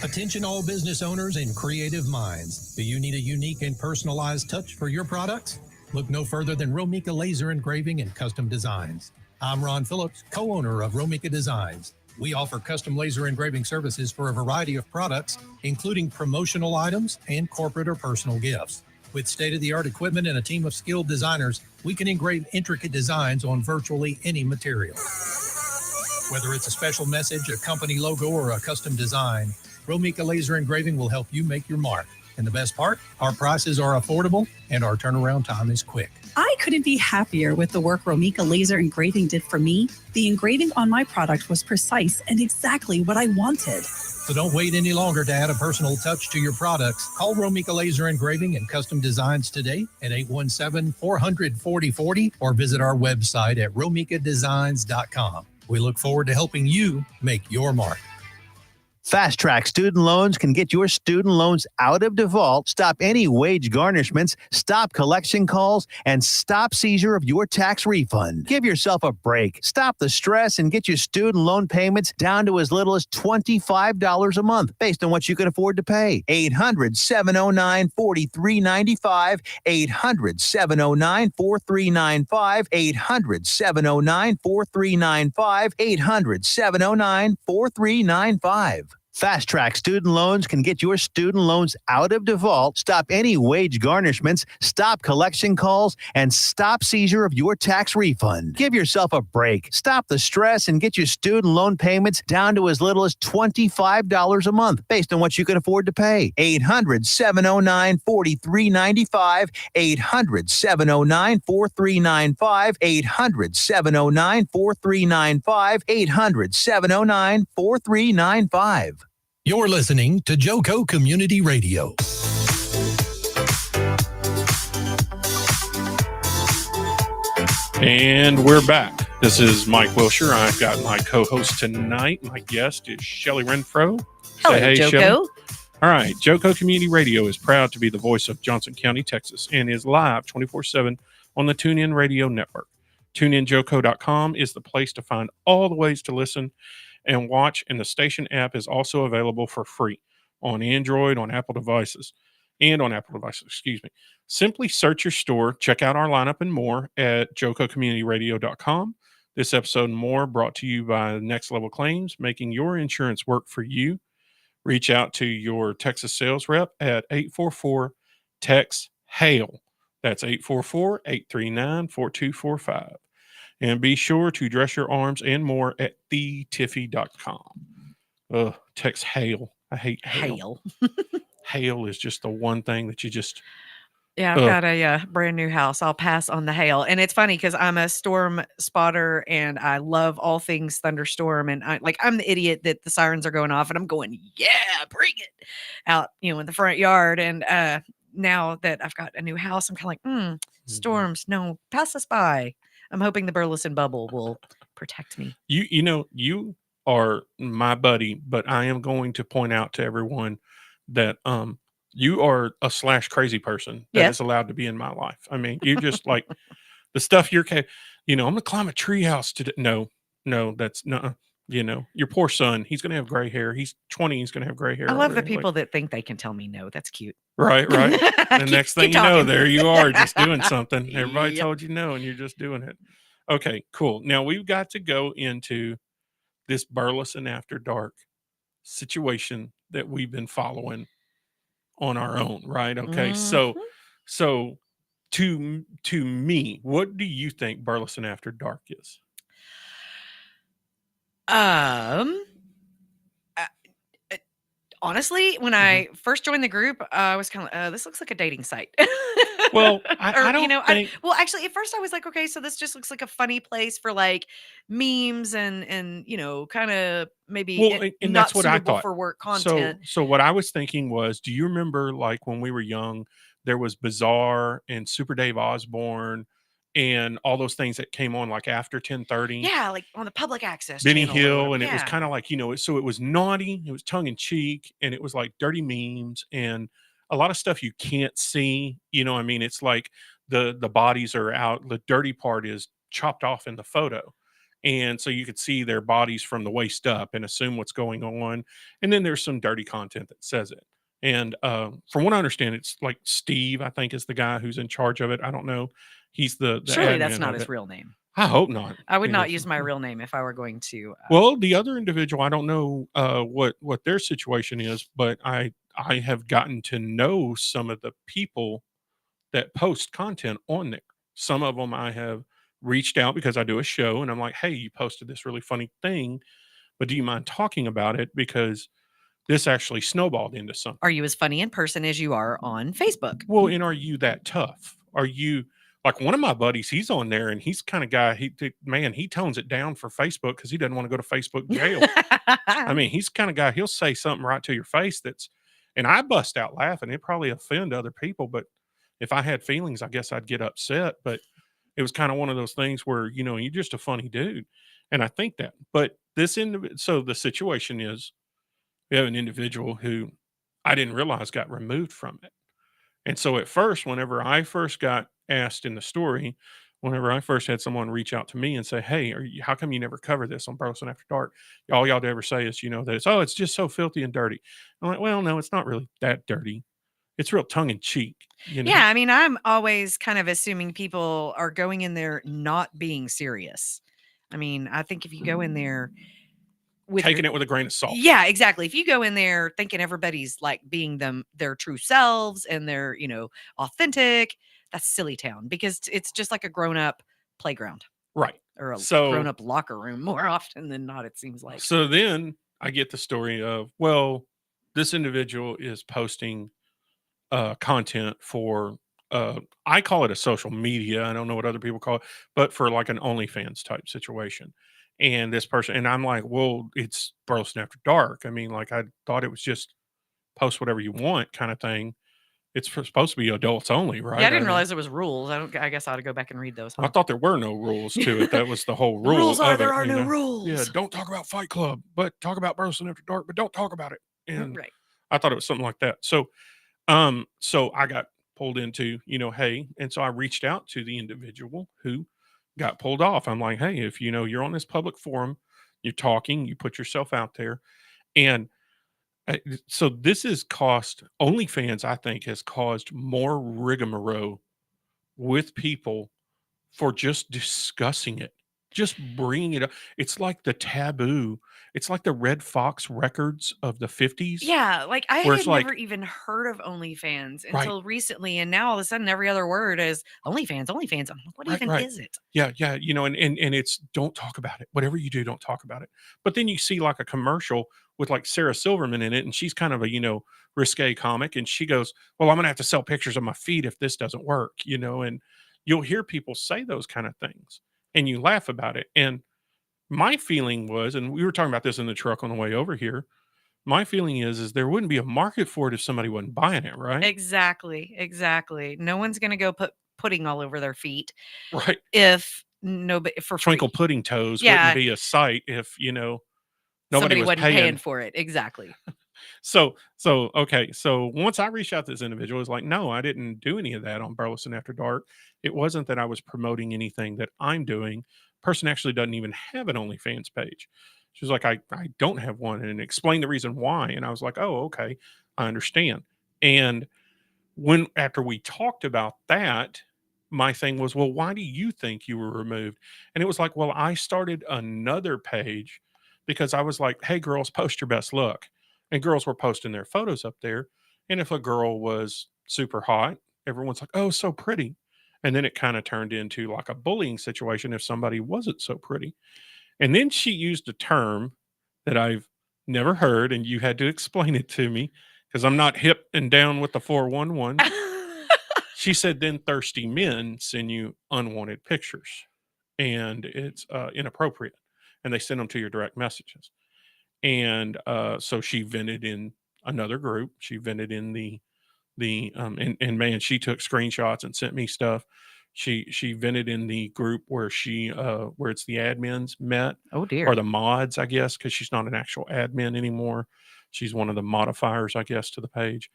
Attention all business owners and creative minds. Do you need a unique and personalized touch for your products? Look no further than Romika Laser Engraving and Custom Designs. I'm Ron Phillips, co-owner of Romika Designs. We offer custom laser engraving services for a variety of products, including promotional items and corporate or personal gifts. With state-of-the-art equipment and a team of skilled designers, we can engrave intricate designs on virtually any material. Whether it's a special message, a company logo, or a custom design, Romika Laser Engraving will help you make your mark. And the best part, our prices are affordable and our turnaround time is quick. I couldn't be happier with the work Romika Laser Engraving did for me. The engraving on my product was precise and exactly what I wanted. So don't wait any longer to add a personal touch to your products. Call Romika Laser Engraving and Custom Designs today at 817-400-4040 or visit our website at romikadesigns.com. We look forward to helping you make your mark. Fast Track Student Loans can get your student loans out of default, stop any wage garnishments, stop collection calls, and stop seizure of your tax refund. Give yourself a break. Stop the stress and get your student loan payments down to as little as $25 a month based on what you can afford to pay. 800-709-4395, 800-709-4395, 800-709-4395, 800-709-4395. Fast Track Student Loans can get your student loans out of default, stop any wage garnishments, stop collection calls, and stop seizure of your tax refund. Give yourself a break. Stop the stress and get your student loan payments down to as little as $25 a month based on what you can afford to pay. 800-709-4395, 800-709-4395, 800-709-4395, 800-709-4395. You're listening to JoCo Community Radio. And we're back. This is Mike Wilshire. I've got my co-host tonight. My guest is Shelly Renfro. Hello, hey, JoCo. Shelly. All right. JoCo Community Radio is proud to be the voice of Johnson County, Texas, and is live 24/7 on the TuneIn Radio Network. TuneInJoCo.com is the place to find all the ways to listen and watch, and the station app is also available for free on Android, on Apple devices. Simply search your store, check out our lineup and more at JoCoCommunityRadio.com. This episode and more brought to you by Next Level Claims, making your insurance work for you. Reach out to your Texas sales rep at 844-TEX-HAIL. That's 844-839-4245. And be sure to dress your arms and more at thetiffy.com. Text hail. I hate hail. Hail is just the one thing that you just... Yeah, I've got a brand new house. I'll pass on the hail. And it's funny because I'm a storm spotter and I love all things thunderstorm. And I'm the idiot that the sirens are going off and I'm going, yeah, bring it out, in the front yard. And now that I've got a new house, I'm kind of like, storms, no, pass us by. I'm hoping the Burleson bubble will protect me. You are my buddy, but I am going to point out to everyone that you are a / crazy person that Yes. is allowed to be in my life. I mean, you just like the stuff I'm gonna climb a treehouse today. No, that's no. Your poor son. He's gonna have gray hair. He's 20. He's gonna have gray hair. I love the already. people that think they can tell me no. That's cute. Right. The next thing you know, talking. there you are, just doing something. Everybody Yep. told you no, and you're just doing it. Okay, cool. Now we've got to go into this Burleson After Dark situation that we've been following on our own, right? Okay, Mhm. so to me, what do you think Burleson After Dark is? Uh, honestly, when I first joined the group, I was kind of this looks like a dating site. Well, I Or, don't think. well, actually, at first I was like, okay, so this just looks like a funny place for like memes and kind of maybe Well, and not that's what I suitable thought. for work So, content. so what I was thinking was, do you remember like when we were young, there was Bizarre and Super Dave Osborne and all those things that came on like after 10:30. Yeah, like on the public access Benny channel or Hill, whatever. and it was Yeah. kind of like, so it was naughty, it was tongue in cheek, and it was like dirty memes and a lot of stuff you can't see. I mean, it's like the bodies are out, the dirty part is chopped off in the photo. And so you could see their bodies from the waist up and assume what's going on. And then there's some dirty content that says it. And from what I understand, it's like Steve, I think, is the guy who's in charge of it. I don't know. He's the Surely that's admin not of his it. real name. I hope not. I would not because- use my real name if I were going to. Well, the other individual, I don't know what their situation is, but I have gotten to know some of the people that post content on there. Some of them I have reached out because I do a show and I'm like, hey, you posted this really funny thing, but do you mind talking about it? Because this actually snowballed into something. Are you as funny in person as you are on Facebook? Well, and are you that tough? Are you like one of my buddies? He's on there and he's kind of guy. He tones it down for Facebook because he doesn't want to go to Facebook jail. I mean, he's kind of guy. He'll say something right to your face and I bust out laughing. It probably offend other people, but if I had feelings, I guess I'd get upset. But it was kind of one of those things where you're just a funny dude, and I think that. But so the situation is, we have an individual who I didn't realize got removed from it. And so at first, whenever I first got asked in the story, whenever I first had someone reach out to me and say, hey, how come you never cover this on Burleson After Dark? All y'all ever say is, that it's just so filthy and dirty. I'm like, well, no, it's not really that dirty. It's real tongue in cheek. Yeah, I mean, I'm always kind of assuming people are going in there not being serious. I mean, I think if you go in there with Taking it with a grain of salt. Yeah, exactly. If you go in there thinking everybody's like being their true selves and they're, authentic, that's silly town because it's just like a grown-up playground. Right. Or a So- grown-up locker room more often than not, it seems like. So then I get the story of, well, this individual is posting content for, I call it a social media. I don't know what other people call it, but for like an OnlyFans type situation. And this person, and I'm like, well, it's Burleson After Dark. I mean, like, I thought it was just post whatever you want kind of thing. It's supposed to be adults only, right? Yeah, I didn't realize there was rules. I guess I ought to go back and read those. I thought there were no rules to it. That was the whole The rule. rules are of there it, are you no know? rules. Yeah, don't talk about Fight Club, but talk about Burleson After Dark, but don't talk about it. And Right. I thought it was something like that. So I got pulled into, hey, and so I reached out to the individual who got pulled off. I'm like, hey, if you're on this public forum, you're talking, you put yourself out there, and so this has cost OnlyFans, I think, has caused more rigmarole with people for just discussing it, just bringing it up. It's like the taboo. It's like the Red Fox records of the 50s. Yeah, like I Where had it's like- never even heard of OnlyFans Right. until recently, and now all of a sudden every other word is OnlyFans. I'm like, what Right, even right. is it? Yeah, and it's don't talk about it. Whatever you do, don't talk about it. But then you see like a commercial with like Sarah Silverman in it, and she's kind of a risque comic, and she goes, "Well, I'm gonna have to sell pictures of my feet if this doesn't work," and you'll hear people say those kind of things, and you laugh about it. And my feeling was, and we were talking about this in the truck on the way over here. My feeling is there wouldn't be a market for it if somebody wasn't buying it, right? Exactly. No one's gonna go put pudding all over their feet Right. if no, but for free. Twinkle Pudding Toes Yeah. wouldn't be a site if, nobody Somebody was wasn't paying. paying for it. Exactly. So okay. So once I reached out to this individual, it was like, no, I didn't do any of that on Burleson After Dark. It wasn't that I was promoting anything that I'm doing. Person actually doesn't even have an OnlyFans page. She was like, I don't have one, and explained the reason why. And I was like, oh, okay, I understand. And after we talked about that, my thing was, well, why do you think you were removed? And it was like, well, I started another page because I was like, hey, girls, post your best look. And girls were posting their photos up there. And if a girl was super hot, everyone's like, oh, so pretty. And then it kind of turned into like a bullying situation if somebody wasn't so pretty. And then she used a term that I've never heard, and you had to explain it to me because I'm not hip and down with the 411. She said, then thirsty men send you unwanted pictures, and it's inappropriate, and they send them to your direct messages. And so she vented in another group. She vented in and man, she took screenshots and sent me stuff. She vented in the group where where it's the admins met, Oh dear. or the mods, I guess, because she's not an actual admin anymore. She's one of the modifiers, I guess, to the page.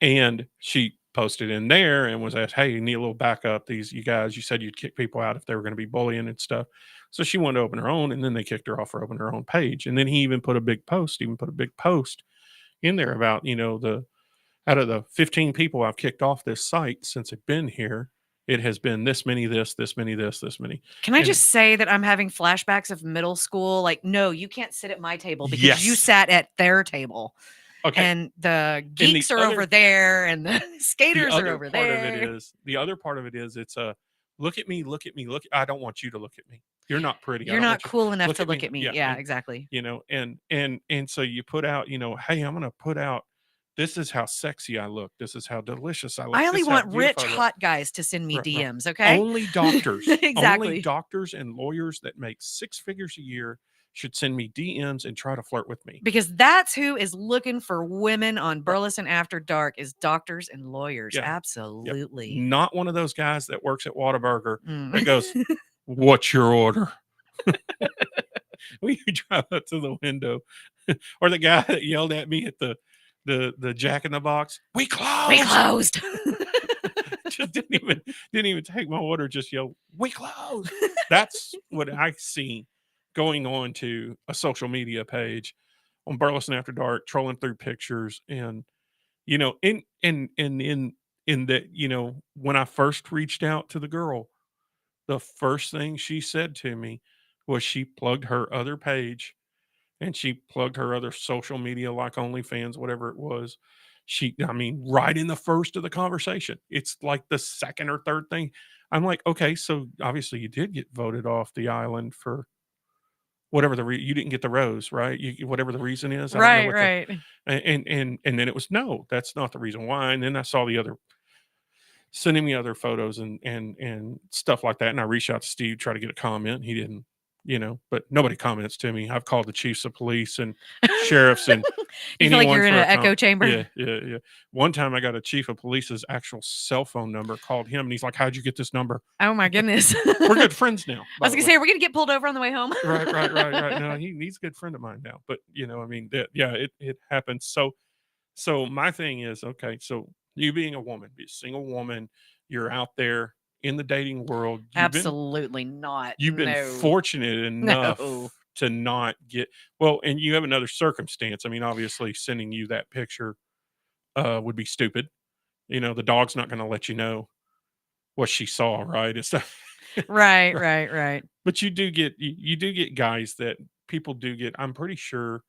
And she posted in there and was asked, hey, you need a little backup. You guys, you said you'd kick people out if they were going to be bullying and stuff. So she wanted to open her own, and then they kicked her off for opening her own page. And then he even put a big post in there about, out of the 15 people I've kicked off this site since I've been here, it has been this many, this many, this many. Can I just say that I'm having flashbacks of middle school? Like, no, you can't sit at my table because you Yes. sat at their table. Okay. And the geeks are over there, and the skaters are over there. The other part of it is it's a look at me. I don't want you to look at me. You're not pretty. You're not cool enough to look at me. Yeah, and, exactly. And so you put out, hey, I'm going to put out, this is how sexy I look. This is how delicious I look. I only want rich, hot guys to send me DMs, okay? Only doctors. Exactly. Only doctors and lawyers that make 6 figures a year should send me DMs and try to flirt with me. Because that's who is looking for women on Burleson After Dark, is doctors and lawyers. Yeah. Absolutely. Yep. Not one of those guys that works at Whataburger that goes, what's your order? When you drive up to the window, or the guy that yelled at me at the Jack in the Box, we closed. Just didn't even take my order, just yelled, we closed. That's what I see going on to a social media page on Burleson After Dark, trolling through pictures. And in that, when I first reached out to the girl, the first thing she said to me was she plugged her other page, and she plugged her other social media, like OnlyFans, whatever it was. Right in the first of the conversation. It's like the second or third thing. I'm like, okay, so obviously you did get voted off the island for whatever you didn't get the rose, right? Whatever the reason is. Right. And then it was, no, that's not the reason why. And then I saw the other sending me other photos and stuff like that. And I reached out to Steve, try to get a comment. He didn't, but nobody comments to me. I've called the chiefs of police and sheriffs and you feel like you're in an echo chamber. Yeah. One time I got a chief of police's actual cell phone number, called him, and he's like, how'd you get this number? Oh my goodness. We're good friends now. I was gonna say, are we gonna get pulled over on the way home? Right. No, he's a good friend of mine now. But it happens. So my thing is, okay, so you being a woman, be a single woman, you're out there in the dating world. Absolutely not. You've been fortunate enough to not get, well, and you have another circumstance. Obviously sending you that picture would be stupid. The dog's not going to let you know what she saw, right? It's right. But you do get guys that people do get. I'm pretty sure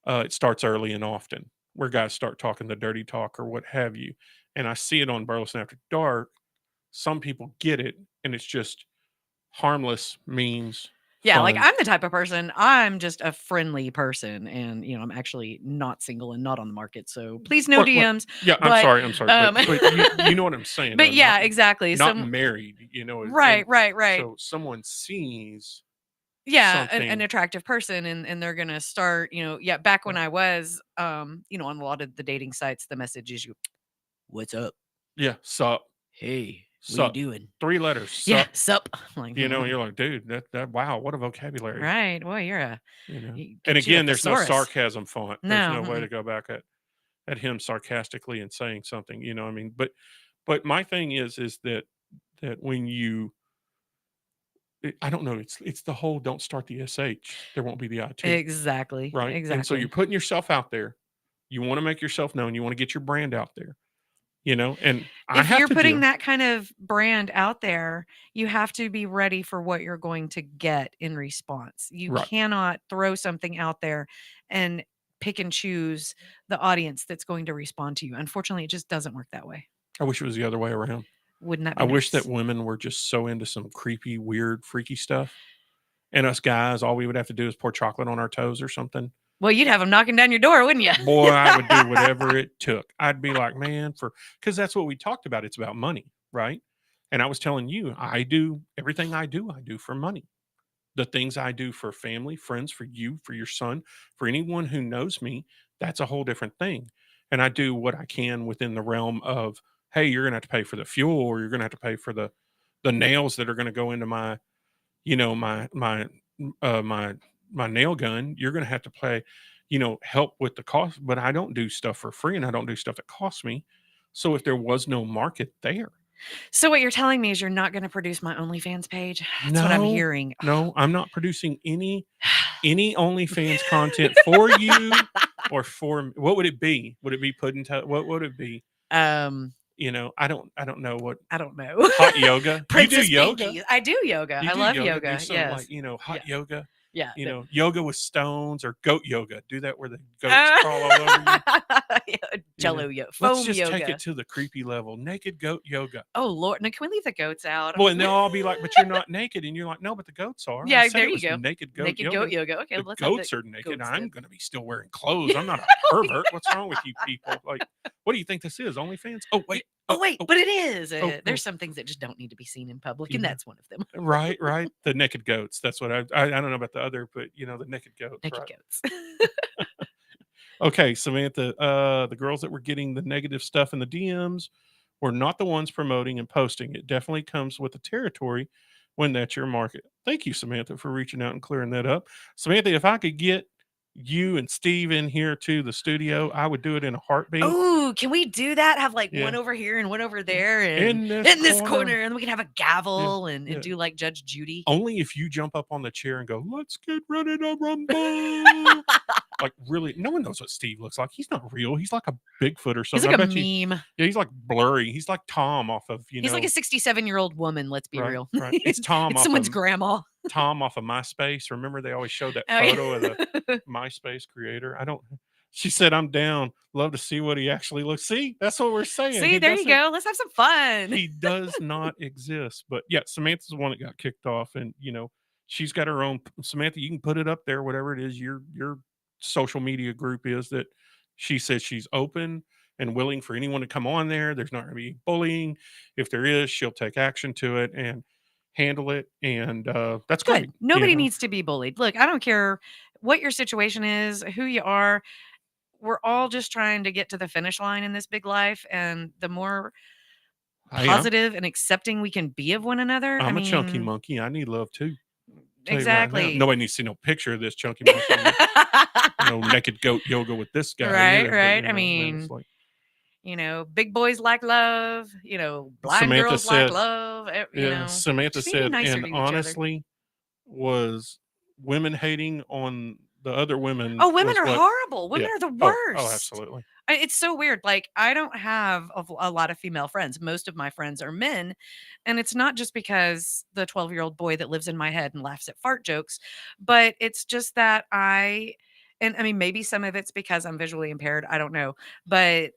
it starts early and often, where guys start talking the dirty talk or what have you. And I see it on Burleson After Dark. Some people get it, and it's just harmless means. Yeah, fun. like I'm the type of person, I'm just a friendly person, and I'm actually not single and not on the market, so please no DMs. Yeah, I'm sorry. But you know what I'm saying. But yeah, exactly. Not married, Right. So someone sees an attractive person, and they're gonna start, back when I was on a lot of the dating sites, the message is what's up? Yeah, sup. Hey. Sup. you doing? 3 letters. Sup. Yeah, sup. Like, You know, and you're like, dude, that wow, what a vocabulary. right. Boy, you're a. You know. You And get you a again, there's no thesaurus. sarcasm font. There's No. no way to go back at him sarcastically and saying something, you know what I mean? But my thing is that when you I don't know, it's the whole don't start the SH, there won't be the IT. Exactly. Right. Exactly. And so you're putting yourself out there. You want to make yourself known. You want to get your brand out there, you know, and I if have you're to putting do. that kind of brand out there, you have to be ready for what you're going to get in response. You Right. cannot throw something out there and pick and choose the audience that's going to respond to you. Unfortunately, it just doesn't work that way. I wish it was the other way around. Wouldn't that be I wish nice? that women were just so into some creepy, weird, freaky stuff. And us guys, all we would have to do is pour chocolate on our toes or something. Well, you'd have them knocking down your door, wouldn't you? Boy, I would do whatever it took. I'd be like, man, because that's what we talked about. It's about money, right? And I was telling you, I do everything I do for money. The things I do for family, friends, for you, for your son, for anyone who knows me, that's a whole different thing. And I do what I can within the realm of, hey, you're going to have to pay for the fuel, or you're going to have to pay for the nails that are going to go into my, you know, my nail gun. You're going to have to pay, you know, help with the cost. But I don't do stuff for free, and I don't do stuff that costs me. So if there was no market there. So what you're telling me is you're not going to produce my OnlyFans page? That's what I'm hearing. No, I'm not producing any OnlyFans content for you or for what would it be? Would it be what would it be? You know, I don't know what. I don't know. Hot yoga. Princess you do yoga. Pinky. I do yoga. I love yoga. Do some, Yes. like, you know, hot yoga. Yeah. You know, yoga with stones, or goat yoga. Do that where the goats crawl all over you. Jello yoga. Foam Let's just yoga. take it to the creepy level. Naked goat yoga. Oh Lord, now can we leave the goats out? Well, and they'll all be like, "But you're not naked," and you're like, "No, but the goats are." Yeah, I said there it you was go. Naked goat Naked yoga. goat yoga. Okay, The let's have goats the are naked. goats I'm then. going to be still wearing clothes. I'm not a pervert. What's wrong with you people? Like, what do you think this is? OnlyFans? Oh wait. Oh wait, but it is. There's oh. some things that just don't need to be seen in public, Yeah. and that's one of them. Right. The naked goats. That's what I don't know about the other, but you know, the naked goats. Naked right? goats. Okay, Samantha, the girls that were getting the negative stuff in the DMs were not the ones promoting and posting. It definitely comes with the territory when that's your market. Thank you, Samantha, for reaching out and clearing that up. Samantha, if I could get you and Steve in here to the studio, I would do it in a heartbeat. Oh, can we do that? Have like Yeah. one over here and one over there, and In in this this corner. corner, and we can have a gavel Yeah. and do like Judge Judy. Only if you jump up on the chair and go, "Let's get ready to rumble." Like, really, no one knows what Steve looks like. He's not real. He's like a Bigfoot or He's something. like I a bet you, meme. yeah, he's like blurry. He's like Tom off of, you He's know. like a 67-year-old woman. Let's be Right, real. right. It's Tom It's off someone's of grandma. Tom off of MySpace. Remember they always showed that Oh, yeah. photo of the MySpace creator. She said, "I'm down. Love to see what he actually looks." See, that's what we're saying. See, He there you doesn't- go. Let's have some fun. He does not exist. But yeah, Samantha's the one that got kicked off, and you know, she's got her own. Samantha, you can put it up there, whatever it is your social media group is, that she says she's open and willing for anyone to come on there. There's not going to be bullying. If there is, she'll take action to it and handle it, and that's Good. great. Nobody you know? needs to be bullied. Look, I don't care what your situation is, who you are. We're all just trying to get to the finish line in this big life, and the more positive and accepting we can be of one another. I'm I a chunky mean, monkey. I need love too. Tell you right now. exactly. Nobody needs to see no picture of this chunky monkey. No naked goat yoga with this guy. Right, either, but, right. you know, I man, mean, it's like, you know, big boys like love. You know, blind Samantha girls said- like love. You know, Samantha just be said, nicer to and each other. honestly, was women hating on the other women. Oh, women was are what- horrible. Women yeah. are the Oh, worst. oh, absolutely. It's so weird. Like, I don't have a lot of female friends. Most of my friends are men. And it's not just because the 12-year-old boy that lives in my head and laughs at fart jokes, but it's just that and I mean, maybe some of it's because I'm visually impaired. I don't know. But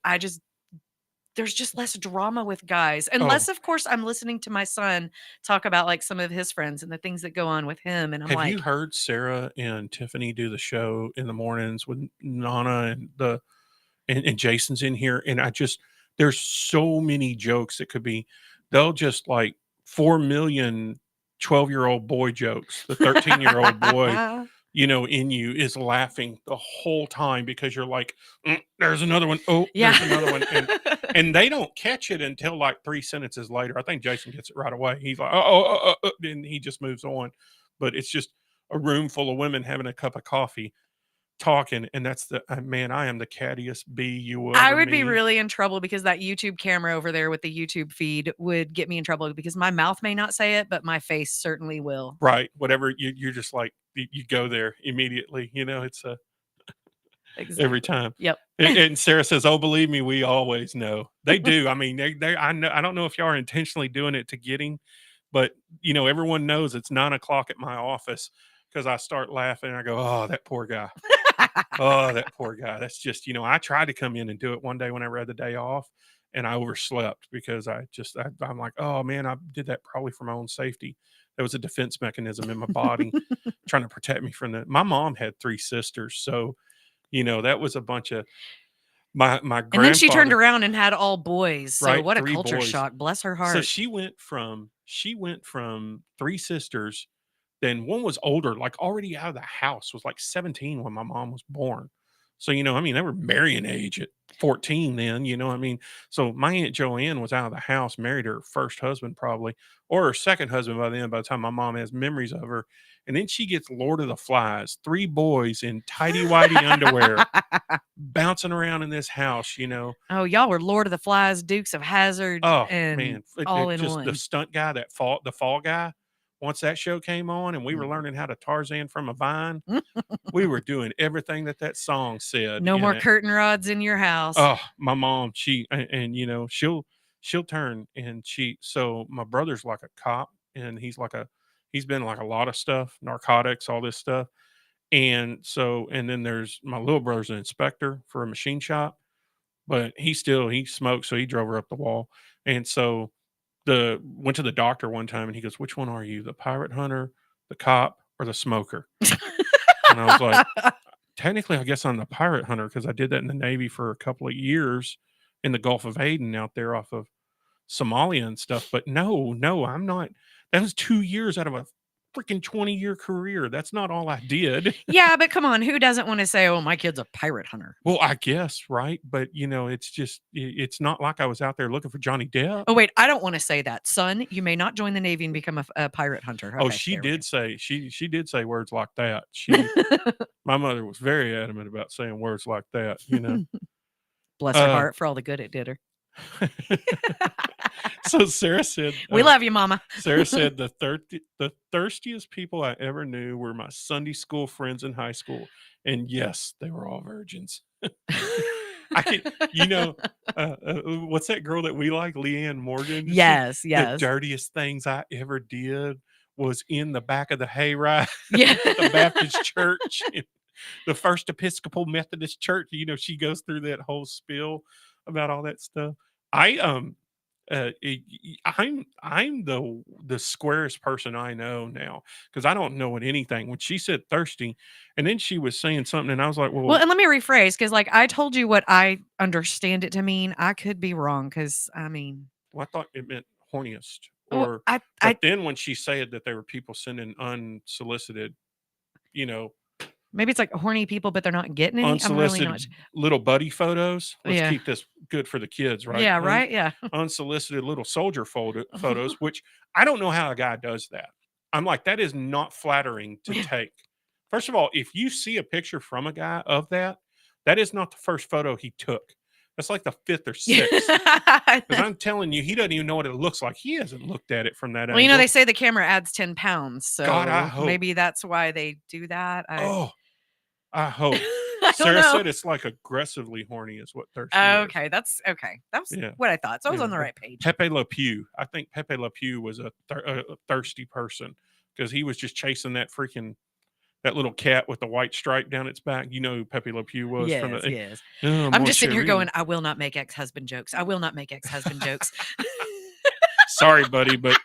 there's just less drama with guys. Unless, of course, I'm listening to my son talk about like some of his friends and the things that go on with him. And I'm Have like, you heard Sarah and Tiffany do the show in the mornings with Nana and Jason's in here? And there's so many jokes that could be, they'll just like 4 million 12-year-old boy jokes. The 13-year-old boy in you is laughing the whole time because you're like, there's another one. Oh, Yeah. there's another one. And they don't catch it until like 3 sentences later. I think Jason gets it right away. He's like, and he just moves on. But it's just a room full of women having a cup of coffee, talking, and that's man, I am the cattiest bee you will I ever would be meet. really in trouble because that YouTube camera over there with the YouTube feed would get me in trouble because my mouth may not say it, but my face certainly will. Right. Whatever. You're just like, you go there immediately. It's Exactly. every time. Yep. And Sarah says, "Oh, believe me, we always know." They do. I mean, they I know. I don't know if y'all are intentionally doing it to get him, but everyone knows it's 9 o'clock at my office because I start laughing. And I go, "Oh, that poor guy. Oh, that poor guy." That's just, I tried to come in and do it one day whenever I had the day off, and I overslept because I'm like, "Oh man, I did that probably for my own safety." There was a defense mechanism in my body trying to protect me from that. My mom had 3 sisters, so that was a bunch of my grandfather. And then she turned around and had all boys. So Right, what a 3 culture boys. shock. Bless her So heart. she went from 3 sisters. Then one was older, like already out of the house, was like 17 when my mom was born. So, they were marrying age at 14 then. So my Aunt Joanne was out of the house, married her first husband probably, or her second husband by the time my mom has memories of her. And then she gets Lord of the Flies, 3 boys in tighty-whitey underwear bouncing around in this house. Oh, y'all were Lord of the Flies, Dukes of Hazzard, Oh, and man. all in Just one. the stunt guy, the fall guy. Once that show came on and we were learning how to Tarzan from a vine, we were doing everything that song said. No in more it. curtain rods in your house. Oh, my mom, she'll turn and so my brother's like a cop and he's been like a lot of stuff, narcotics, all this stuff. And then there's my little brother's an inspector for a machine shop, but he smokes. So he drove her up the wall. And so went to the doctor one time and he goes, "Which one are you? The pirate hunter, the cop, or the smoker?" And I was like, technically, I guess I'm the pirate hunter because I did that in the Navy for a couple of years in the Gulf of Aden out there off of Somalia and stuff. But no, I'm not. That was 2 years out of a freaking 20-year career. That's not all I did. Yeah, but come on, who doesn't want to say, "Oh, my kid's a pirate hunter"? Well, I guess, right? But, it's just, it's not like I was out there looking for Johnny Depp. Oh, wait, I don't want to say that. Son, you may not join the Navy and become a pirate hunter. Oh, Okay, she there we did go. say, she did say words like that. My mother was very adamant about saying words like that, Bless her heart for all the good it did her. So Sarah said, We love you, Mama. Sarah said the thirstiest people I ever knew were my Sunday school friends in high school. And yes, they were all virgins. I can, what's that girl that we like, Leanne Morgan? Yes. The dirtiest things I ever did was in the back of the hayride Yeah. at the Baptist church, the First Episcopal Methodist Church. She goes through that whole spiel about all that stuff. I'm the squarest person I know now because I don't know anything. When she said thirsty, and then she was saying something, and I was like, Well, and let me rephrase because, like, I told you what I understand it to mean. I could be wrong because, well, I thought it meant horniest. well, But then when she said that there were people sending unsolicited, maybe it's like horny people, but they're not getting any. I'm unsolicited really not. little buddy photos. Let's Yeah. keep this good for the kids, right? Yeah, right. Yeah. Unsolicited little soldier photos, which I don't know how a guy does that. I'm like, that is not flattering to take. First of all, if you see a picture from a guy of that is not the first photo he took. That's like the 5th or 6th. Because I'm telling you, he doesn't even know what it looks like. He hasn't looked at it from that Well, angle. they say the camera adds 10 pounds. So God, I hope. maybe that's why they do that. I hope. I Sarah don't know. said it's like aggressively horny is what thirsty is. Okay, that's okay. That's what I thought. So I was on the right page. Pepe Le Pew. I think Pepe Le Pew was a thirsty person because he was just chasing that little cat with the white stripe down its back. You know who Pepe Le Pew was? Yes. I'm just sitting here going, I will not make ex-husband jokes. I will not make ex-husband jokes. Sorry, buddy, but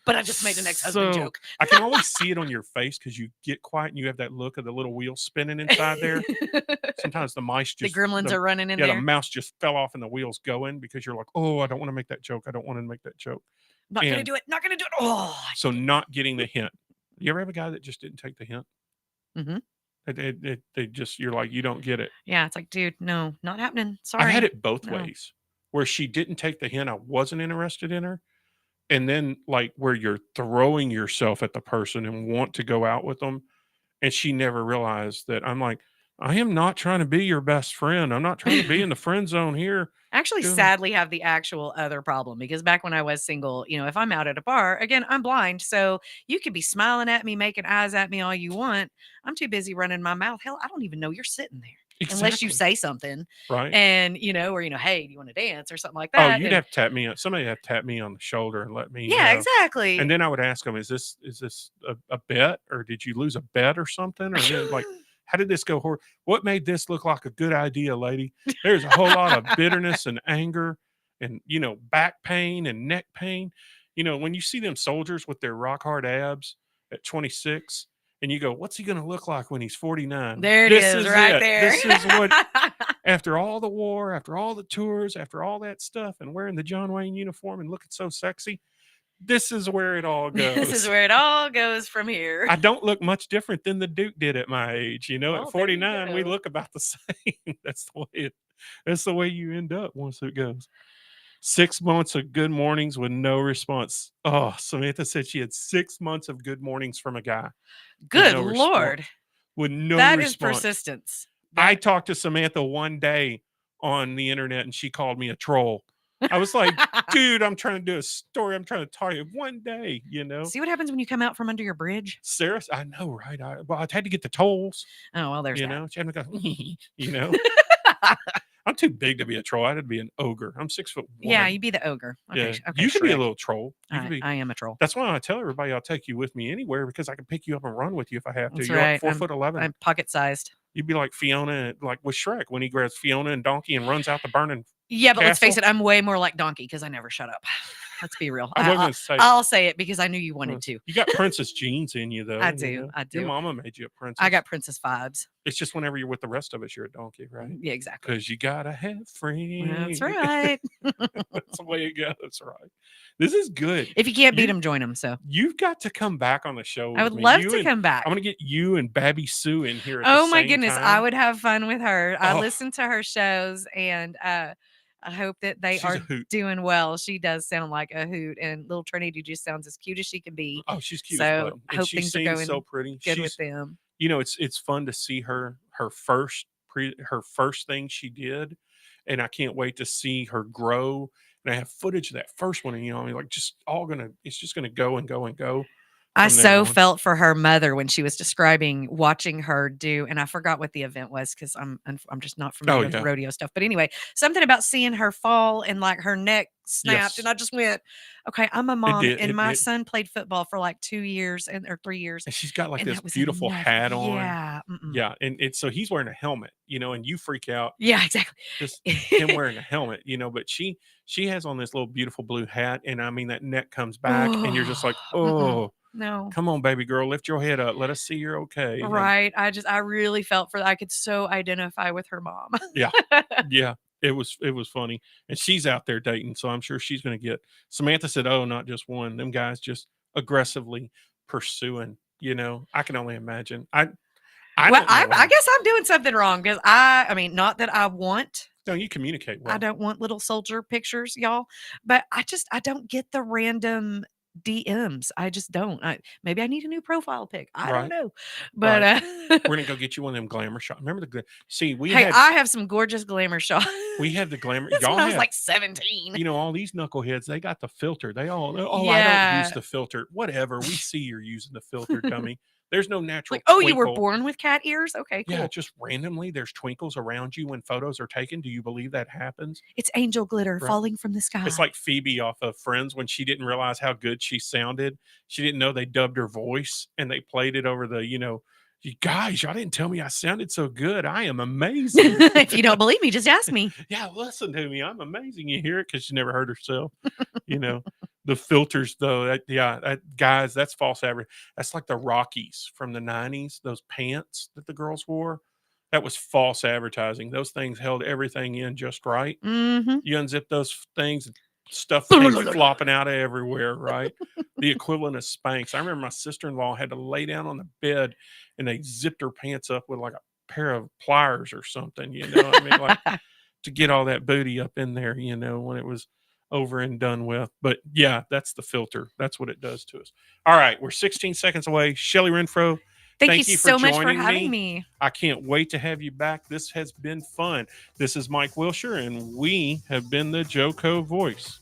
I just made an ex-husband joke. I can always see it on your face because you get quiet and you have that look of the little wheel spinning inside there. Sometimes the mice just... The gremlins are running in there. Yeah, the mouse just fell off and the wheel's going because you're like, oh, I don't want to make that joke. I don't want to make that joke. Not going to do it. Not going to do it. Oh. So not getting the hint. You ever have a guy that just didn't take the hint? Mhm. They just, you're like, you don't get it. Yeah, it's like, dude, no, not happening. I had Sorry. it both No. ways, where she didn't take the hint I wasn't interested in her, and then like where you're throwing yourself at the person and want to go out with them, and she never realized that I'm like, I am not trying to be your best friend. I'm not trying to be in the friend zone here. Actually, Doing a- sadly, have the actual other problem because back when I was single, if I'm out at a bar, again, I'm blind. So you could be smiling at me, making eyes at me all you want. I'm too busy running my mouth. Hell, I don't even know you're sitting there unless you Exactly. say something Right. and, or, hey, do you want to dance or something like Oh, that? you'd And have to tap me on, somebody have to tap me on the shoulder and let me yeah, know. exactly. And then I would ask them, is this a bet, or did you lose a bet or something? Or like, how did this go? What made this look like a good idea, lady? There's a whole lot of bitterness and anger and, back pain and neck pain. When you see them soldiers with their rock hard abs at 26 and you go, what's he going to look like when he's 49? There it This is, is right it. there. This is what, after all the war, after all the tours, after all that stuff and wearing the John Wayne uniform and looking so sexy, this is where it all goes. This is where it all goes from here. I don't look much different than the Duke did at my age. Well, At there you 49, we go. look about the same. That's the way you end up once it goes. 6 months of good mornings with no response. Oh, Samantha said she had 6 months of good mornings from a guy. Good no Lord. With no That is response. persistence. I talked to Samantha one day on the internet and she called me a troll. I was like, dude, I'm trying to do a story. I'm trying to tell you one day, See what happens when you come out from under your bridge? Sarah, I know, right? I had to get the tolls. Oh, well, there's that. She had to go, I'm too big to be a troll. I had to be an ogre. I'm 6'1". Yeah, you'd be the ogre. Okay, Yeah. okay, You could be a Shrek. little troll. You could be. I am a troll. That's why I tell everybody I'll take you with me anywhere because I can pick you up and run with you if I have to. That's You're right. like 4'11". I'm pocket sized. You'd be like Fiona, like with Shrek when he grabs Fiona and Donkey and runs out the burning. Yeah, but let's face castle. it, I'm way more like Donkey because I never shut up. Let's be real. I wasn't gonna say. I'll say it because I knew you wanted to. You got princess genes in you, though. I do. I do. Your mama made you a princess. I got princess vibes. It's just whenever you're with the rest of us, you're a donkey, right? Yeah, exactly. Because you gotta have friends. That's right. That's the way it goes, right? This is good. If you can't beat them, join them. So you've got to come back on the show. I would with me. love You to and- come back. I'm gonna get you and Babby Sue in here. At Oh the my same goodness, time. I would have fun with her. I Oh. listen to her shows and I hope that they She's a are hoot. doing well. She does sound like a hoot, and little Trinity just sounds as cute as she can be. Oh, she's cute. So, as button. I And hope she things are sings going so pretty. Good She's, with them. It's fun to see her first thing she did, and I can't wait to see her grow. And I have footage of that first one, and it's just gonna go and go and go. I from there so on. felt for her mother when she was describing watching her do, and I forgot what the event was because I'm just not familiar with yeah. rodeo stuff. But anyway, something about seeing her fall and like her neck snapped, Yes. and I just went, "Okay, I'm a mom, did, and it my did. son played football for like 2 years or 3 years, And she's got like and this that was beautiful enough." hat on. Yeah, Yeah, and so he's wearing a helmet, and you freak out yeah, exactly. just him wearing a helmet, but she has on this little beautiful blue hat, and I mean that neck comes back, and you're just like, oh, No. come on, baby girl, lift your head up, let us see you're okay. And Right. I really felt for that. I could so identify with her mom. yeah, it was funny, and she's out there dating, so I'm sure she's going to get. Samantha said, "Oh, not just one. Them guys just aggressively pursuing." I can only imagine. I Well, don't know I how- guess I'm doing something wrong because I mean, not that I want. No, you communicate well. I don't want little soldier pictures, y'all. But I don't get the random DMs. I just don't. Maybe I need a new profile pic. I Right. don't know. But We're gonna go get you one of them glamour shots. Remember see, I have some gorgeous glamour shots. we have the glamour. That's Y'all when I was have, like 17. all these knuckleheads. They got the filter. They all. Oh, I Yeah. don't use the filter. Whatever. We see you're using the filter, dummy. There's no natural. Like, oh, you were twinkle. born with cat ears? Okay, cool. Yeah, just randomly, there's twinkles around you when photos are taken. Do you believe that happens? It's angel glitter Right. falling from the sky. It's like Phoebe off of Friends when she didn't realize how good she sounded. She didn't know they dubbed her voice and they played it over the, you guys, y'all didn't tell me I sounded so good. I am amazing. If you don't believe me, just ask me. Yeah, listen to me. I'm amazing. You hear it because she never heard herself. The filters, though, guys, that's false advertising. That's like the Rockies from the 90s, those pants that the girls wore. That was false advertising. Those things held everything in just right. Mm-hmm. You unzip those things, stuff came flopping out of everywhere, right? The equivalent of Spanx. I remember my sister-in-law had to lay down on the bed and they zipped her pants up with like a pair of pliers or something, you know what I mean? Like to get all that booty up in there, you know, when it was over and done with. But yeah, that's the filter. That's what it does to us. All right, we're 16 seconds away. Shelly Renfro, Thank you for so much for joining having me. I can't wait to have you back. This has been fun. This is Mike Wilshire, and we have been the JoCo Voice.